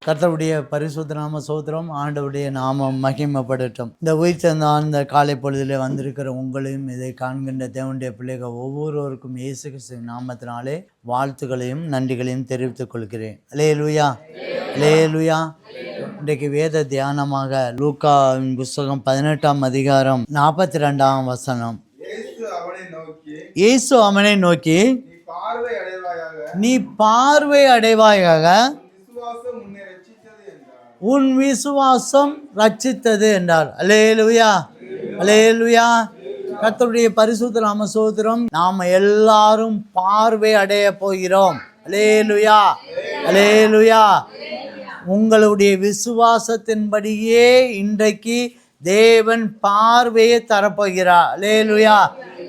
கர்த்தருடைய பரிசுத்த நாம சோத்திரம். ஆண்டவருடைய நாமம் மகிமைப்படட்டும். இந்த உயிர்த்தெழுந்த அந்த காலை பொழுதிலே வந்திருக்கிற உங்களையும் இதை காண்கின்ற தேவனுடைய பிள்ளைகள் ஒவ்வொருவருக்கும் இயேசு கிறிஸ்துவின் நாமத்தினாலே வாழ்த்துக்களையும் நன்றிகளையும் தெரிவித்துக் கொள்கிறேன். அல்லேலூயா, அல்லேலூயா. இன்றைக்கு வேத தியானமாக லூக்காவின் புஸ்தகம் 18ஆம் அதிகாரம் 42ஆம் வசனம். இயேசு அவனை நோக்கி நீ பார்வை அடைவாயாக, உன் விசுவாசம் ரட்சித்தது என்றார். அல்லேலூயா, அல்லேலூயா. கர்த்தருடைய பரிசுத்த நாம சோத்திரம். நாம எல்லாரும் பார்வை அடைய போகிறோம். அல்லேலூயா, அல்லேலூயா. உங்களுடைய விசுவாசத்தின்படியே இன்றைக்கு தேவன் பார்வையை தரப்போகிறார். அல்லேலூயா.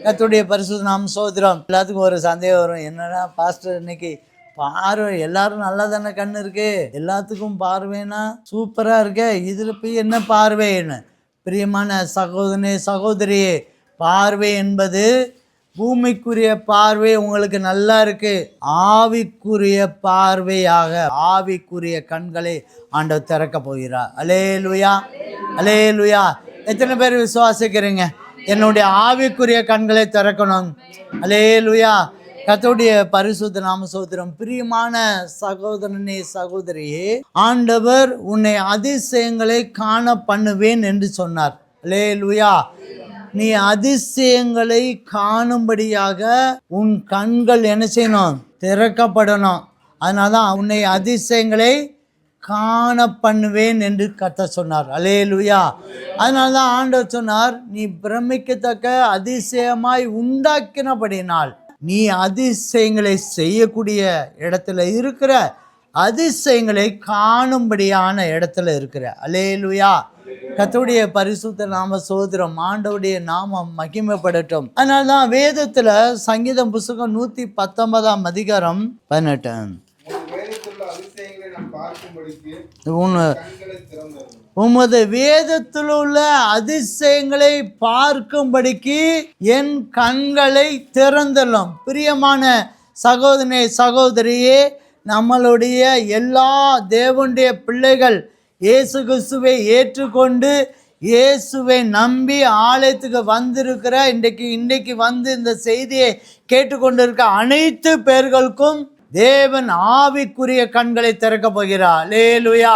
கர்த்தருடைய பரிசுத்த நாம சோத்திரம். எல்லாத்துக்கும் ஒரு சந்தேகம் வரும், என்னன்னா பாஸ்டர் இன்னைக்கு பார்வை எல்லாரும் நல்லா தானே கண்ணு இருக்கு, எல்லாத்துக்கும் பார்வைனா சூப்பரா இருக்க, இதுல போய் என்ன பார்வைன்னு? பிரியமான சகோதரனே சகோதரியே, பார்வை என்பது பூமிக்குரிய பார்வை உங்களுக்கு நல்லா இருக்கு, ஆவிக்குரிய பார்வையாக ஆவிக்குரிய கண்களை ஆண்டவர் திறக்க போகிறார். அல்லேலூயா, அல்லேலூயா. எத்தனை பேர் விசுவாசிக்கிறீங்க என்னுடைய ஆவிக்குரிய கண்களை திறக்கணும்? அல்லேலூயா. கர்த்தருடைய பரிசுத்த நாம சோத்திரம். பிரியமான சகோதரனே சகோதரியே, ஆண்டவர் உன்னை அதிசயங்களை காண பண்ணுவேன் என்று சொன்னார். அல்லேலூயா. நீ அதிசயங்களை காணும்படியாக உன் கண்கள் என்ன செய்யணும்? திறக்கப்படணும். அதனால்தான் உன்னை அதிசயங்களை காண பண்ணுவேன் என்று கர்த்தர் சொன்னார். அல்லேலூயா. அதனால்தான் ஆண்டவர் சொன்னார், நீ பிரமிக்கத்தக்க அதிசயமாய் உண்டாக்கினபடினால் நீ அதிசயங்களை செய்யக்கூடிய இடத்துல இருக்கிற, அதிசயங்களை காணும்படியான இடத்துல இருக்கிற. அல்லேலூயா. கர்த்தருடைய பரிசுத்த நாம சோத்திரம். ஆண்டவருடைய நாமம் மகிமைப்படட்டும். அதனால்தான் வேதத்துல சங்கீதம் புஸ்தகம் 119ஆம் அதிகாரம் 18, உமது வேதத்தில் உள்ள அதிசயங்களை பார்க்கும்படிக்கு என் கண்களை திறந்தள்ளும். பிரியமான சகோதரனே சகோதரியே, நம்மளுடைய எல்லா தேவனுடைய பிள்ளைகள் இயேசு கிறிஸ்துவை ஏற்றுக்கொண்டு இயேசுவை நம்பி ஆலயத்துக்கு வந்திருக்கிற இன்றைக்கு வந்து இந்த செய்தியை கேட்டுக்கொண்டிருக்க அனைத்து பேர்களுக்கும் தேவன் ஆவிக்குரிய கண்களை திறக்க போகிறார். அல்லேலூயா.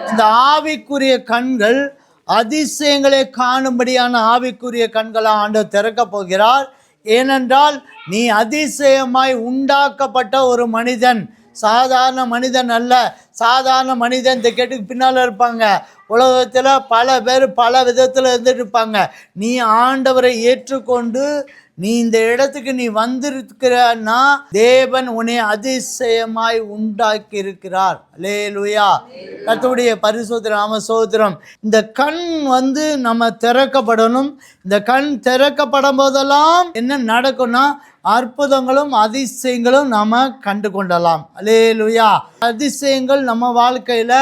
இந்த ஆவிக்குரிய கண்கள் அதிசயங்களை காணும்படியான ஆவிக்குரிய கண்களை ஆண்டவர் திறக்க போகிறார். ஏனென்றால் நீ அதிசயமாய் உண்டாக்கப்பட்ட ஒரு மனிதன், சாதாரண மனிதன் அல்ல. சாதாரண மனிதன் இந்த கேட்டுக்கு பின்னால் இருப்பாங்க. உலகத்தில் பல பேர் பல விதத்தில் இருந்துட்டு இருப்பாங்க. நீ ஆண்டவரை ஏற்றுக்கொண்டு நீ இந்த இடத்துக்கு நீ வந்திருக்கிறன்னா தேவன் உன்னை அதிசயமாய் உண்டாக்கி இருக்கிறார். அல்லேலூயா. கர்த்தருடைய பரிசுத்த நாம சோத்திரம். இந்த கண் நம்ம திறக்கப்படணும். இந்த கண் திறக்கப்படும் போதெல்லாம் என்ன நடக்கும்னா அற்புதங்களும் அதிசயங்களும் நாம கண்டு கொள்ளலாம். அல்லேலூயா. அதிசயங்கள் நம்ம வாழ்க்கையில,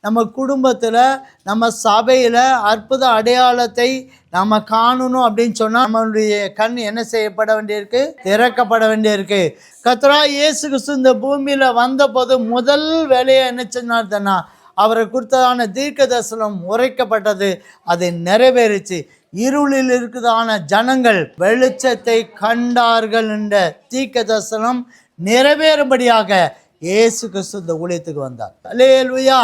நம்ம குடும்பத்தில், நம்ம சபையில் அற்புத அடையாளத்தை நம்ம காணணும் அப்படின்னு சொன்னால் நம்மளுடைய கண் என்ன செய்யப்பட வேண்டியிருக்கு? திறக்கப்பட வேண்டியிருக்கு. கர்த்தராகிய இயேசு கிறிஸ்து இந்த பூமியில் வந்த போது முதல் வேலையை என்ன சொன்னார்னா, அவரை குறித்ததான தீர்க்க தரிசனம் உரைக்கப்பட்டது, அது நிறைவேறிச்சு. இருளில் இருக்குதான ஜனங்கள் வெளிச்சத்தை கண்டார்கள் என்ற தீர்க்க தரிசனம் நிறைவேறும்படியாக இயேசு கிறிஸ்து இந்த ஊழியத்துக்கு வந்தார். அல்லேலூயா.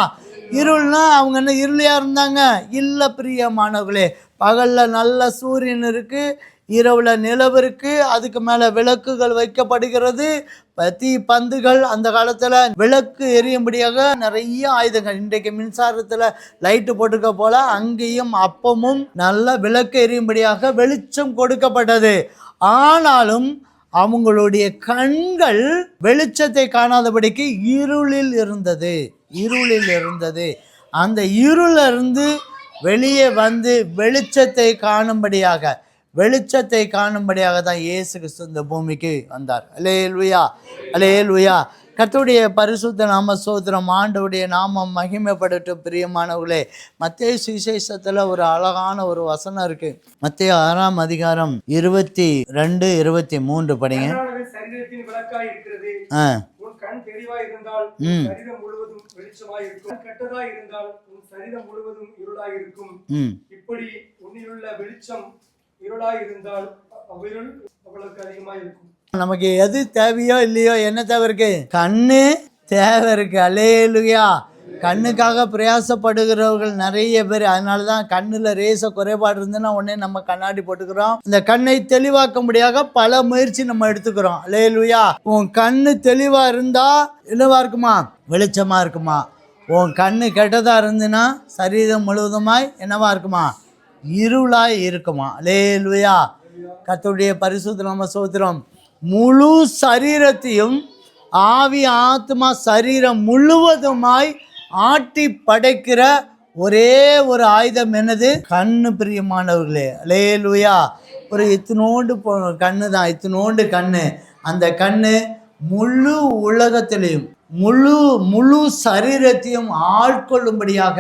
இருள்னா அவங்க என்ன இருளியா இருந்தாங்க? இல்லை பிரியமானவர்களே. பகலில் நல்ல சூரியன் இருக்கு, இரவுல நிலவு இருக்கு, அதுக்கு மேலே விளக்குகள் வைக்கப்படுகிறது, தீ பந்துகள். அந்த காலத்தில் விளக்கு எரியும்படியாக நிறைய ஆயுதங்கள். இன்றைக்கு மின்சாரத்தில் லைட்டு போட்டுக்க போல அங்கேயும் அப்பமும் நல்ல விளக்கு எரியும்படியாக வெளிச்சம் கொடுக்கப்பட்டது. ஆனாலும் அவங்களுடைய கண்கள் வெளிச்சத்தை காணாதபடிக்கு இருளில் இருந்தது. அந்த இருளிலிருந்து வெளியே வந்து வெளிச்சத்தை காணும்படியாக, வெளிச்சத்தை காணும்படியாக தான் இயேசு கிறிஸ்து இந்த பூமிக்கு வந்தார். அல்லேலூயா, அல்லேலூயா. கர்த்தருடைய பரிசுத்த நாம ஸ்தோத்திரம். ஆண்டவருடைய நாமம் மகிமைப்படட்டும். பிரியமானவர்களே, மத்தேயு சுவிசேஷத்தில் ஒரு அழகான ஒரு வசனம் இருக்கு. மத்தேயு 6ஆம் அதிகாரம் 22, 23 படிங்க. சரீரத்தின் விளக்காய் இருக்கிறது. உன் கண் தெளிவாய் இருந்தால் சரீரம் முழுவதும் வெளிச்சமாய் இருக்கும். கெட்டதாய் இருந்தால் உன் சரீரம் முழுவதும் இருளாய் இருக்கும். இப்படி உன்னிலுள்ள வெளிச்சம் இருளாய் இருந்தால் அவ்விருள் அவ்வளவுக்கு அதிகமாய் இருக்கும். நமக்கு எது தேவையோ இல்லையோ, என்ன தேவை இருக்கு? கண்ணு தேவை இருக்கு. அல்லேலூயா. கண்ணுக்காக பிரயாசப்படுகிறவர்கள் நிறைய பேர். அதனால தான் கண்ணில் ரேச குறைபாடு இருந்துன்னா உடனே நம்ம கண்ணாடி போட்டுக்கிறோம். இந்த கண்ணை தெளிவாக்கும்படியாக பல முயற்சி நம்ம எடுத்துக்கிறோம். அல்லேலூயா. உன் கண்ணு தெளிவாக இருந்தா என்னவா இருக்குமா? வெளிச்சமாக இருக்குமா? உன் கண்ணு கெட்டதாக இருந்துன்னா சரீரம் முழுவதுமாய் என்னவா இருக்குமா? இருளாய் இருக்குமா? அல்லேலூயா. கர்த்தருடைய பரிசுத்த நாம ஸ்தோத்திரம். முழு சரீரத்தையும் ஆவி ஆத்மா சரீரம் முழுவதுமாய் ஆட்டி படைக்கிற ஒரே ஒரு ஆயுதம் என்னது? கண்ணு. பிரியமானவர்களே, அல்லேலூயா. ஒரு இத்தினோண்டு கண்ணு தான், இத்தினோண்டு கண்ணு. அந்த கண்ணு முழு உலகத்திலையும் முழு சரீரத்தையும் ஆட்கொள்ளும்படியாக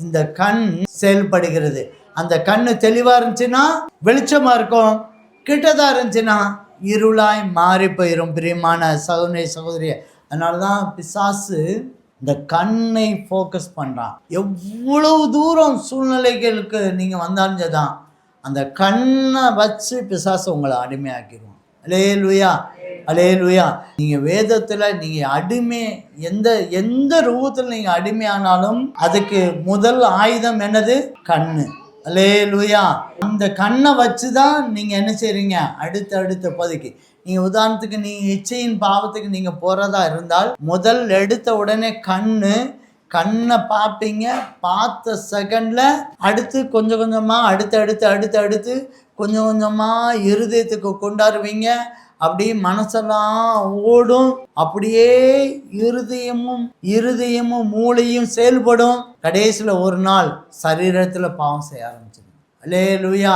இந்த கண் செயல்படுகிறது. அந்த கண்ணு தெளிவாக இருந்துச்சுன்னா வெளிச்சமாக இருக்கும், கிட்டதாக இருந்துச்சுன்னா இருளாய் மாறி போயிடும். பிரியமான சகோதரி சகோதரிய, அதனால தான் பிசாசு இந்த கண்ணை ஃபோக்கஸ் பண்ணுறான். எவ்வளவு தூரம் சூழ்நிலைகளுக்கு நீங்கள் வந்தாலும் தான் அந்த கண்ணை வச்சு பிசாசு உங்களை அடிமையாக்கிடுவோம். அல்லேலூயா, அல்லேலூயா. நீங்கள் வேதத்தில் நீங்கள் அடிமை எந்த ரூபத்தில் நீங்கள் அடிமையானாலும் அதுக்கு முதல் ஆயுதம் என்னது? கண்ணு. அல்லேலூயா. அந்த கண்ணை வச்சு தான் நீங்கள் என்ன செய்கிறீங்க? அடுத்த பகுதிக்கு நீங்கள் உதாரணத்துக்கு நீங்கள் இச்சையின் பாவத்துக்கு நீங்கள் போகிறதா இருந்தால் முதல் எடுத்த உடனே கண்ணை பார்ப்பீங்க. பார்த்த செகண்டில் அடுத்து கொஞ்சம் கொஞ்சமாக அடுத்து கொஞ்சம் கொஞ்சமாக இருதயத்துக்கு கொண்டாடுவீங்க. அப்படியே மனசெல்லாம் ஓடும். அப்படியே இருதயமும் மூளையும் செயல்படும். கடைசியில் ஒரு நாள் சரீரத்தில் பாவம் செய்ய ஆரம்பிச்சிடும். அல்லேலூயா.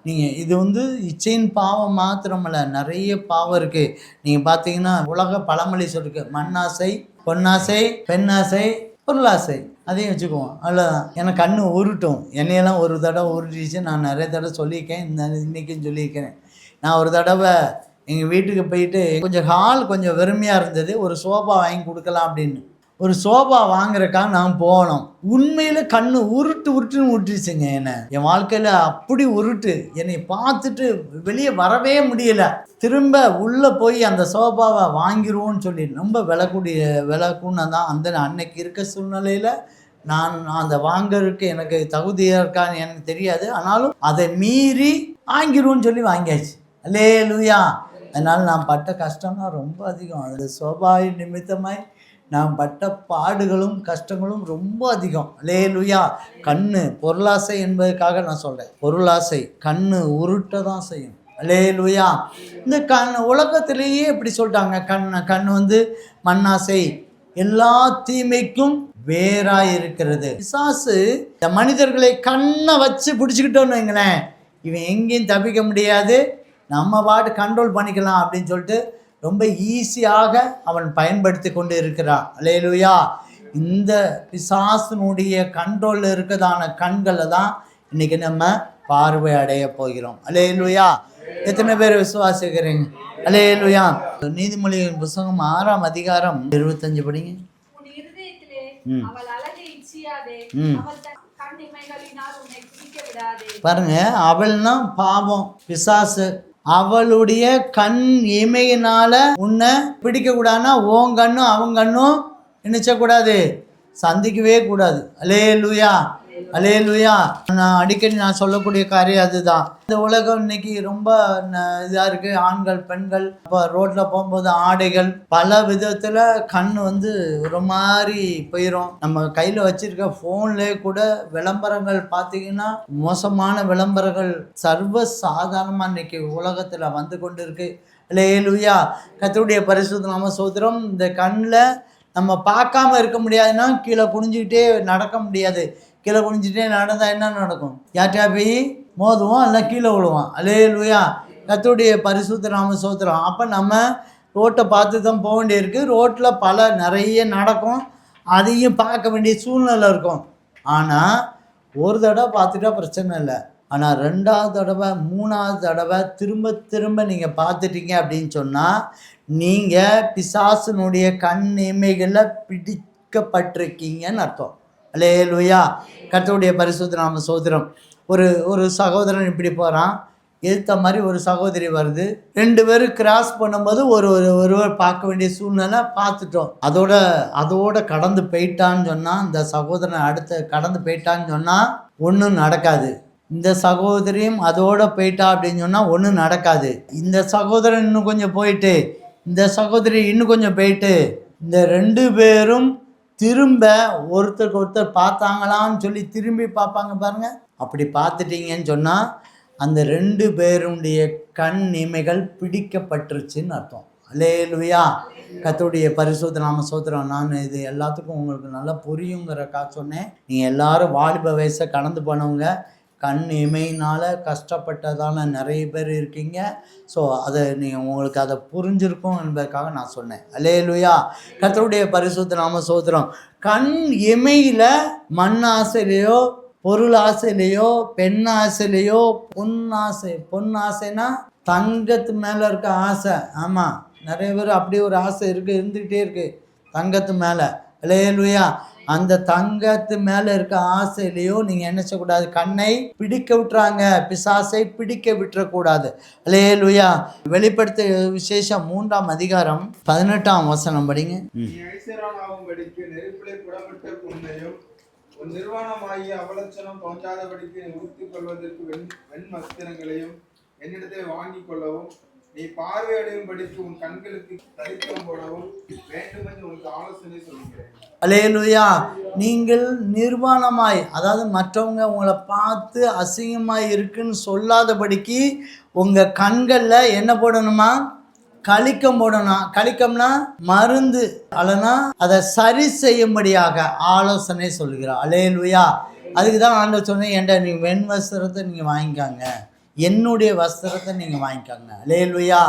நீங்கள் இது இச்சையின் பாவம் மாத்திரமல்ல, நிறைய பாவம் இருக்குது. நீங்கள் பார்த்தீங்கன்னா உலக பழமொழி சொல்லிருக்கு, மண்ணாசை, பொன்னாசை, பெண்ணாசை, பொருளாசை. அதையும் வச்சுக்குவோம். அவ்வளோதான். எனக்கு கண்ணு உருட்டும். என்னையெல்லாம் ஒரு தடவை உருட்டிச்சு. நான் நிறைய தடவை சொல்லியிருக்கேன், இன்றைக்கும் சொல்லியிருக்கிறேன். நான் ஒரு தடவை எங்கள் வீட்டுக்கு போயிட்டு கொஞ்சம் வெறுமையாக இருந்தது. ஒரு சோஃபா வாங்கி கொடுக்கலாம் அப்படின்னு ஒரு சோஃபா வாங்குறக்காக நான் போனோம். உண்மையில் கண்ணு உருட்டுன்னு விட்டுருச்சுங்க. என் வாழ்க்கையில் அப்படி உருட்டு. என்னை பார்த்துட்டு வெளியே வரவே முடியலை. திரும்ப உள்ளே போய் அந்த சோஃபாவை வாங்கிடுவோன்னு சொல்லி ரொம்ப விலைக்குன்னு தான் அந்த அன்னைக்கு இருக்க சூழ்நிலையில் நான் அந்த வாங்கறதுக்கு எனக்கு தகுதியாக இருக்கான்னு எனக்கு தெரியாது. ஆனாலும் அதை மீறி வாங்கிடுவோன்னு சொல்லி வாங்கியாச்சு. அல்லேலூயா. அதனால் நான் பட்ட கஷ்டம்னா ரொம்ப அதிகம். அது சோபாய் நிமித்தமாய் நான் பட்ட பாடுகளும் கஷ்டங்களும் ரொம்ப அதிகம். அல்லேலூயா. கண்ணு பொருளாசை என்பதற்காக நான் சொல்கிறேன். பொருளாசை கண்ணு உருட்ட தான் செய்யும். அல்லேலூயா. இந்த உலகத்திலேயே இப்படி சொல்லிட்டாங்க. கண்ணு மண்ணாசை, எல்லா தீமைக்கும் வேறாய் இருக்கிறது. பிசாசு இந்த மனிதர்களை கண்ணை வச்சு பிடிச்சிக்கிட்டோன்னு வைங்களேன், இவன் எங்கேயும் தப்பிக்க முடியாது, நம்ம பாட்டு கண்ட்ரோல் பண்ணிக்கலாம் அப்படின்னு சொல்லிட்டு ரொம்ப ஈஸியாக அவன் பயன்படுத்தி கொண்டு இருக்கிறான். அல்லேலூயா. இந்த பிசாசினுடைய கண்ட்ரோலில் இருக்கிறதான கண்களை தான் இன்றைக்கி நம்ம பார்வை அடைய போகிறோம். அல்லேலூயா. எத்தனை பேர் விசுவாசிக்கிறீங்க? அல்லேலூயா. நீதிமொழியின் புத்தகம் 6ஆம் அதிகாரம் 25 படிங்க. பாருங்க, அவள்னா பாவம், பிசாசு. அவளுடைய கண் இமையினால உன்னை பிடிக்க கூடாதுன்னா உன் கண்ணும் அவன் கண்ணும் நினைச்சக்கூடாது, சந்திக்கவே கூடாது. அல்லேலூயா, அல்லேலூயா. நான் அடிக்கடி சொல்லக்கூடிய காரியம் அதுதான். இந்த உலகம் இன்னைக்கு ரொம்ப இதாக இருக்குது. ஆண்கள் பெண்கள் இப்போ ரோட்டில் போகும்போது ஆடைகள் பல விதத்தில் கண் ஒரு மாதிரி போயிடும். நம்ம கையில் வச்சிருக்க ஃபோன்லேயே கூட விளம்பரங்கள் பார்த்தீங்கன்னா மோசமான விளம்பரங்கள் சர்வ சாதாரணமாக இன்னைக்கு உலகத்தில் வந்து கொண்டு இருக்கு. அல்லேலூயா. கர்த்தருடைய பரிசுத்த நாம ஸ்தோத்திரம். இந்த கண்ணில் நம்ம பார்க்காம இருக்க முடியாதுன்னா கீழே குனிஞ்சிக்கிட்டே நடக்க முடியாது. கீழே குனிஞ்சிட்டே நடந்தால் என்ன நடக்கும்? யார்கிட்டயா போய் மோதுவோம், இல்லை கீழே விழுவோம். அல்லேலூயா. கர்த்தருடைய பரிசுத்த நாம ஸ்தோத்திரம். அப்போ நம்ம ரோட்டை பார்த்து தான் போக வேண்டியிருக்கு. ரோட்டில் நிறைய நடக்கும், அதையும் பார்க்க வேண்டிய சூழ்நிலை இருக்கும். ஆனால் ஒரு தடவை பார்த்துட்டா பிரச்சனை இல்லை. ஆனால் 2வது தடவை 3வது தடவை திரும்ப திரும்ப நீங்கள் பார்த்துட்டீங்க அப்படின்னு சொன்னால் நீங்கள் பிசாசினுடைய கண் இமைகளில் பிடிக்கப்பட்டிருக்கீங்கன்னு அர்த்தம். அல்லேலூயா. கர்த்தருடைய பரிசுத்த நாம ஸ்தோத்திரம். ஒரு சகோதரன் இப்படி போகிறான், எதிர்த்த மாதிரி ஒரு சகோதரி வருது. 2 பேரும் கிராஸ் பண்ணும்போது ஒருவர் பார்க்க வேண்டிய சூழ்நிலை பார்த்துட்டோம். அதோட கடந்து போயிட்டான்னு சொன்னால், இந்த சகோதரன் அடுத்து கடந்து போயிட்டான்னு சொன்னால் ஒன்றும் நடக்காது. இந்த சகோதரியும் அதோட போயிட்டா அப்படின்னு சொன்னால் ஒன்றும் நடக்காது. இந்த சகோதரன் இன்னும் கொஞ்சம் போயிட்டு, இந்த சகோதரி இன்னும் கொஞ்சம் போயிட்டு, இந்த 2 பேரும் திரும்ப ஒருத்தருக்கு ஒருத்தர் பார்த்தாங்களான்னு சொல்லி திரும்பி பார்ப்பாங்க பாருங்கள். அப்படி பார்த்துட்டீங்கன்னு சொன்னால் அந்த 2 பேருடைய கண் இமைகள் பிடிக்கப்பட்டுருச்சுன்னு அர்த்தம். அல்லேலூயா. கர்த்தருடைய பரிசுத்த நாம ஸ்தோத்திரம். நான் இது எல்லாத்துக்கும் உங்களுக்கு நல்லா புரியுங்கிறக்கா சொன்னேன். நீங்கள் எல்லாரும் வாலிப வயசை கடந்து போனவங்க, கண் இமையினால் கஷ்டப்பட்டதால் நிறைய பேர் இருக்கீங்க. ஸோ உங்களுக்கு அதை புரிஞ்சிருக்கும் என்பதற்காக நான் சொன்னேன். அல்லேலூயா. கர்த்தருடைய பரிசுத்த நாம ஸ்தோத்திரம். கண் இமையில் மண் ஆசையிலையோ, பொருள் ஆசையிலையோ, பெண் ஆசையிலையோ, பொன்னாசைனா தங்கத்து மேலே இருக்க ஆசை. ஆமாம், நிறைய பேர் அப்படி ஒரு ஆசை இருந்துக்கிட்டே இருக்குது தங்கத்து மேலே. அல்லேலூயா. அந்த தங்கத்து மேலே இருக்க ஆசையிலையோ நீங்கள் என்ன செய்யக்கூடாது, கண்ணை பிடிக்க விட்டுறாங்க. பிசாசை பிடிக்க விட்டுறக்கூடாது. அல்லேலூயா. வெளிப்படுத்த விசேஷம் 3ஆம் அதிகாரம் 18ஆம் வசனம் படிங்க. உன் நிர்வாணமாகிய அவலட்சணம் தோன்றாதபடிக்கு உடுத்திக் கொள்வதற்கு வெண் வஸ்திரங்களையும் என்னிடத்தை வாங்கிக் கொள்ளவும், நீ பார்வையடையும்படிக்கு உன் கண்களுக்கு தரித்திரம் போடவும் வேண்டும் என்று உனக்கு ஆலோசனை சொல்கிறேன். அல்லேலூயா. நீங்கள் நிர்வாணமாய், அதாவது மற்றவங்க உங்களை பார்த்து அசிங்கமாய் இருக்குன்னு சொல்லாதபடிக்கு உங்கள் கண்களில் என்ன போடணுமா, கலிக்கம் போடணும். கலிக்கம்னா மருந்து, அல்லனா அதை சரி செய்யும்படியாக ஆலோசனை சொல்கிறார். அல்லேலூயா. அதுக்கு தான் ஆண்டவர் சொன்னேன், ஏன்டா நீங்கள் வெண் வஸ்திரத்தை நீங்கள் வாங்கிக்காங்க, என்னுடைய வஸ்திரத்தை நீங்கள் வாங்கிக்காங்க. அல்லேலூயா.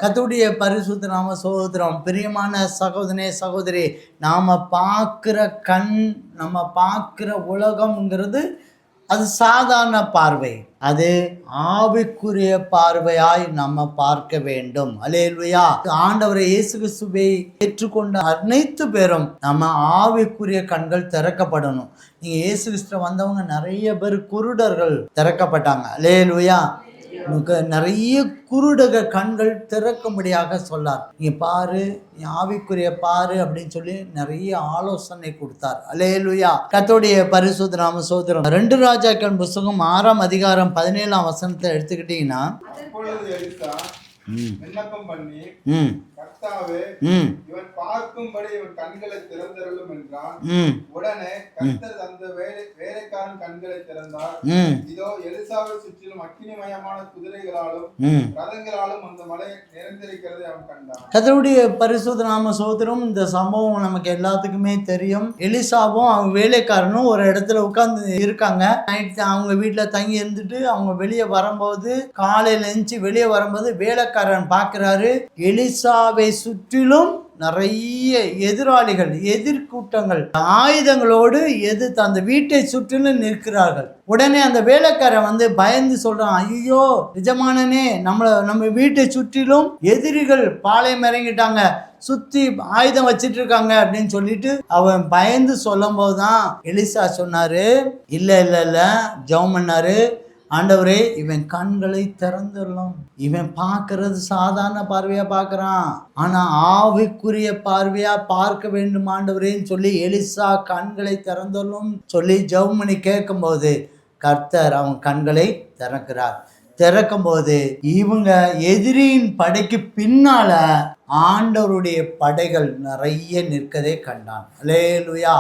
கர்த்தருடைய பரிசுத்த நாம ஸ்தோத்திரம். பிரியமான சகோதரனே சகோதரி, நாம் பார்க்குற கண், நம்ம பார்க்குற உலகம்ங்கிறது அது சாதாரண பார்வை, அது ஆவிக்குரிய பார்வையாய் நம்ம பார்க்க வேண்டும். அல்லேலூயா. ஆண்டவரை இயேசு கிறிஸ்துவை ஏற்றுக்கொண்ட அனைத்து பேரும் நம்ம ஆவிக்குரிய கண்கள் திறக்கப்படணும். நீங்க இயேசு கிறிஸ்துவ வந்தவங்க நிறைய பேர் குருடர்கள் திறக்கப்பட்டாங்க. அல்லேலூயா. நிறைய குருடக கண்கள் திறக்கும்படியாக சொல்லார். நீ பாரு, நீ ஆவிக்குரிய பாரு அப்படின்னு சொல்லி நிறைய ஆலோசனை கொடுத்தார். அல்லேலூயா. கர்த்தருடைய பரிசுத்த நாம ஸ்தோத்திரம். 2 ராஜாக்கள் புத்தகம் 6ஆம் அதிகாரம் 17ஆம் வசனத்தை எடுத்துக்கிட்டீங்கன்னா, விண்ணப்பம் பண்ணி, கர்த்தாவே, இவன் பார்க்கும்படி இவன் கண்களை திறந்தருளும் என்றான். உடனே கர்த்தர் அந்த வேலைக்காரன் கண்களை திறந்தார். இதோ எலிசாவை சுற்றிலும் அக்கினிமயமான குதிரைகளாலும் ரதங்களாலும் அந்த மலை நிறைந்திருக்கிறதை அவன் கண்டான். கர்த்தருடைய பரிசுத்த நாம ஸ்தோத்திரம். இந்த சம்பவம் நமக்கு எல்லாத்துக்குமே தெரியும். எலிசாவும் அவங்க வேலைக்காரனும் ஒரு இடத்துல உட்கார்ந்து இருக்காங்க. நைட் அவங்க வீட்டுல தங்கி இருந்துட்டு அவங்க வெளியே வரும்போது, காலையில எழுந்துச்சு வெளியே வரும்போது வேலைக்காரன் பார்க்கிறாரு, எலிசாவை சுற்றிலும் நிறைய எதிராளிகள், எதிர்கூட்டங்கள் ஆயுதங்களோடு எதிர்த்து அந்த வீட்டை சுற்றிலும் நிற்கிறார்கள். உடனே அந்த வேலைக்காரன் பயந்து சொல்றான், ஐயோ நிஜமானனே, நம்ம வீட்டை சுற்றிலும் எதிரிகள் பாளையம் இறங்கிட்டாங்க, சுத்தி ஆயுதம் வச்சிட்டு இருக்காங்க அப்படின்னு சொல்லிட்டு அவன் பயந்து சொல்லும் போதுதான் எலிசா சொன்னாரு, இல்ல ஜெபம் பண்ணாரு, ஆண்டவரே இவன் கண்களை திறந்துடலாம். இவன் பார்க்கறது சாதாரண பார்வையா பார்க்கறான், ஆனா ஆவிக்குரிய பார்வையா பார்க்க வேண்டும் ஆண்டவரேன்னு சொல்லி எலிசா கண்களை திறந்துடலாம் சொல்லி ஜெபம் பண்ணி கேட்கும் போது கர்த்தர் அவன் கண்களை திறக்கும் போது இவங்க எதிரியின் படைக்கு பின்னால ஆண்டவருடைய படைகள் நிறைய நிற்கதே கண்டான். அல்லேலூயா.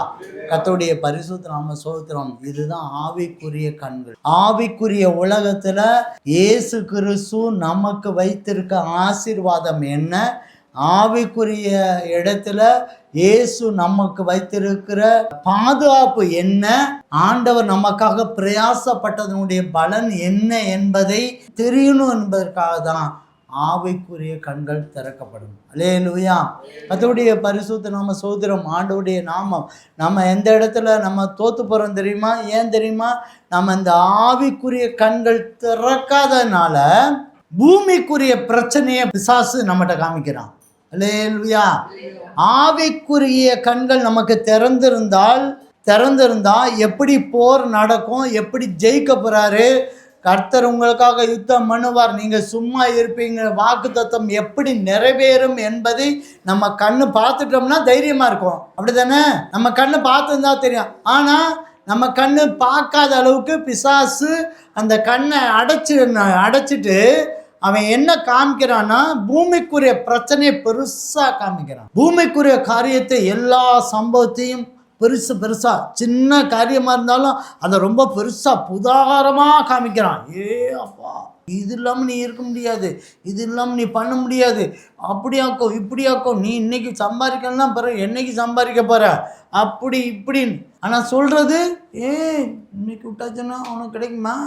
கர்த்தருடைய பரிசுத்த நாம ஸ்தோத்திரம். இதுதான் ஆவிக்குரிய கண்கள். ஆவிக்குரிய உலகத்துல இயேசு கிறிஸ்து நமக்கு வைத்திருக்க ஆசீர்வாதம் என்ன, ஆவிக்குரிய இடத்துல இயேசு நமக்கு வைத்திருக்கிற பாதுகாப்பு என்ன, ஆண்டவர் நமக்காக பிரயாசப்பட்டதனுடைய பலன் என்ன என்பதை தெரியணும் என்பதற்காக தான் ஆவிக்குரிய கண்கள் திறக்கப்படும். அல்லேலூயா. கர்த்தருடைய பரிசுத்த நாம சோதரம், ஆண்டவருடைய நாமம். நம்ம எந்த இடத்துல நம்ம தோத்து போகிறோம் தெரியுமா? ஏன் தெரியுமா? நம்ம இந்த ஆவிக்குரிய கண்கள் திறக்காதனால பூமிக்குரிய பிரச்சனையை பிசாசு நம்மகிட்ட காமிக்கிறான். அல்லேலூயா. ஆவிக்குரிய கண்கள் நமக்கு திறந்திருந்தா எப்படி போர் நடக்கும், எப்படி ஜெயிக்க போறாரு, கர்த்தர் உங்களுக்காக யுத்தம் பண்ணுவார், நீங்கள் சும்மா இருப்பீங்க, வாக்கு தத்தம் எப்படி நிறைவேறும் என்பதை நம்ம கண்ணு பார்த்துட்டோம்னா தைரியமாக இருக்கும். அப்படி தானே? நம்ம கண்ணு பார்த்துருந்தா தெரியும். ஆனால் நம்ம கண்ணு பார்க்காத அளவுக்கு பிசாசு அந்த கண்ணை அடைச்சிட்டு அவன் என்ன காமிக்கிறான்னா பூமிக்குரிய பிரச்சனையை பெருசாக காமிக்கிறான். பூமிக்குரிய காரியத்தை எல்லா சம்பவத்தையும் பெருசா சின்ன காரியமாக இருந்தாலும் அதை ரொம்ப பெருசாக புதாகாரமாக காமிக்கிறான். அப்பா, இது இல்லாமல் நீ இருக்க முடியாது, இது இல்லாமல் நீ பண்ண முடியாது, அப்படியாக்கும் இப்படியாக்கும், நீ இன்னைக்கு சம்பாதிக்கலாம் பிறகு என்னைக்கு சம்பாதிக்க போகிற, அப்படி இப்படின்னு. ஆனால் சொல்கிறது இன்னைக்கு விட்டாச்சுன்னா அவனுக்கு கிடைக்குமா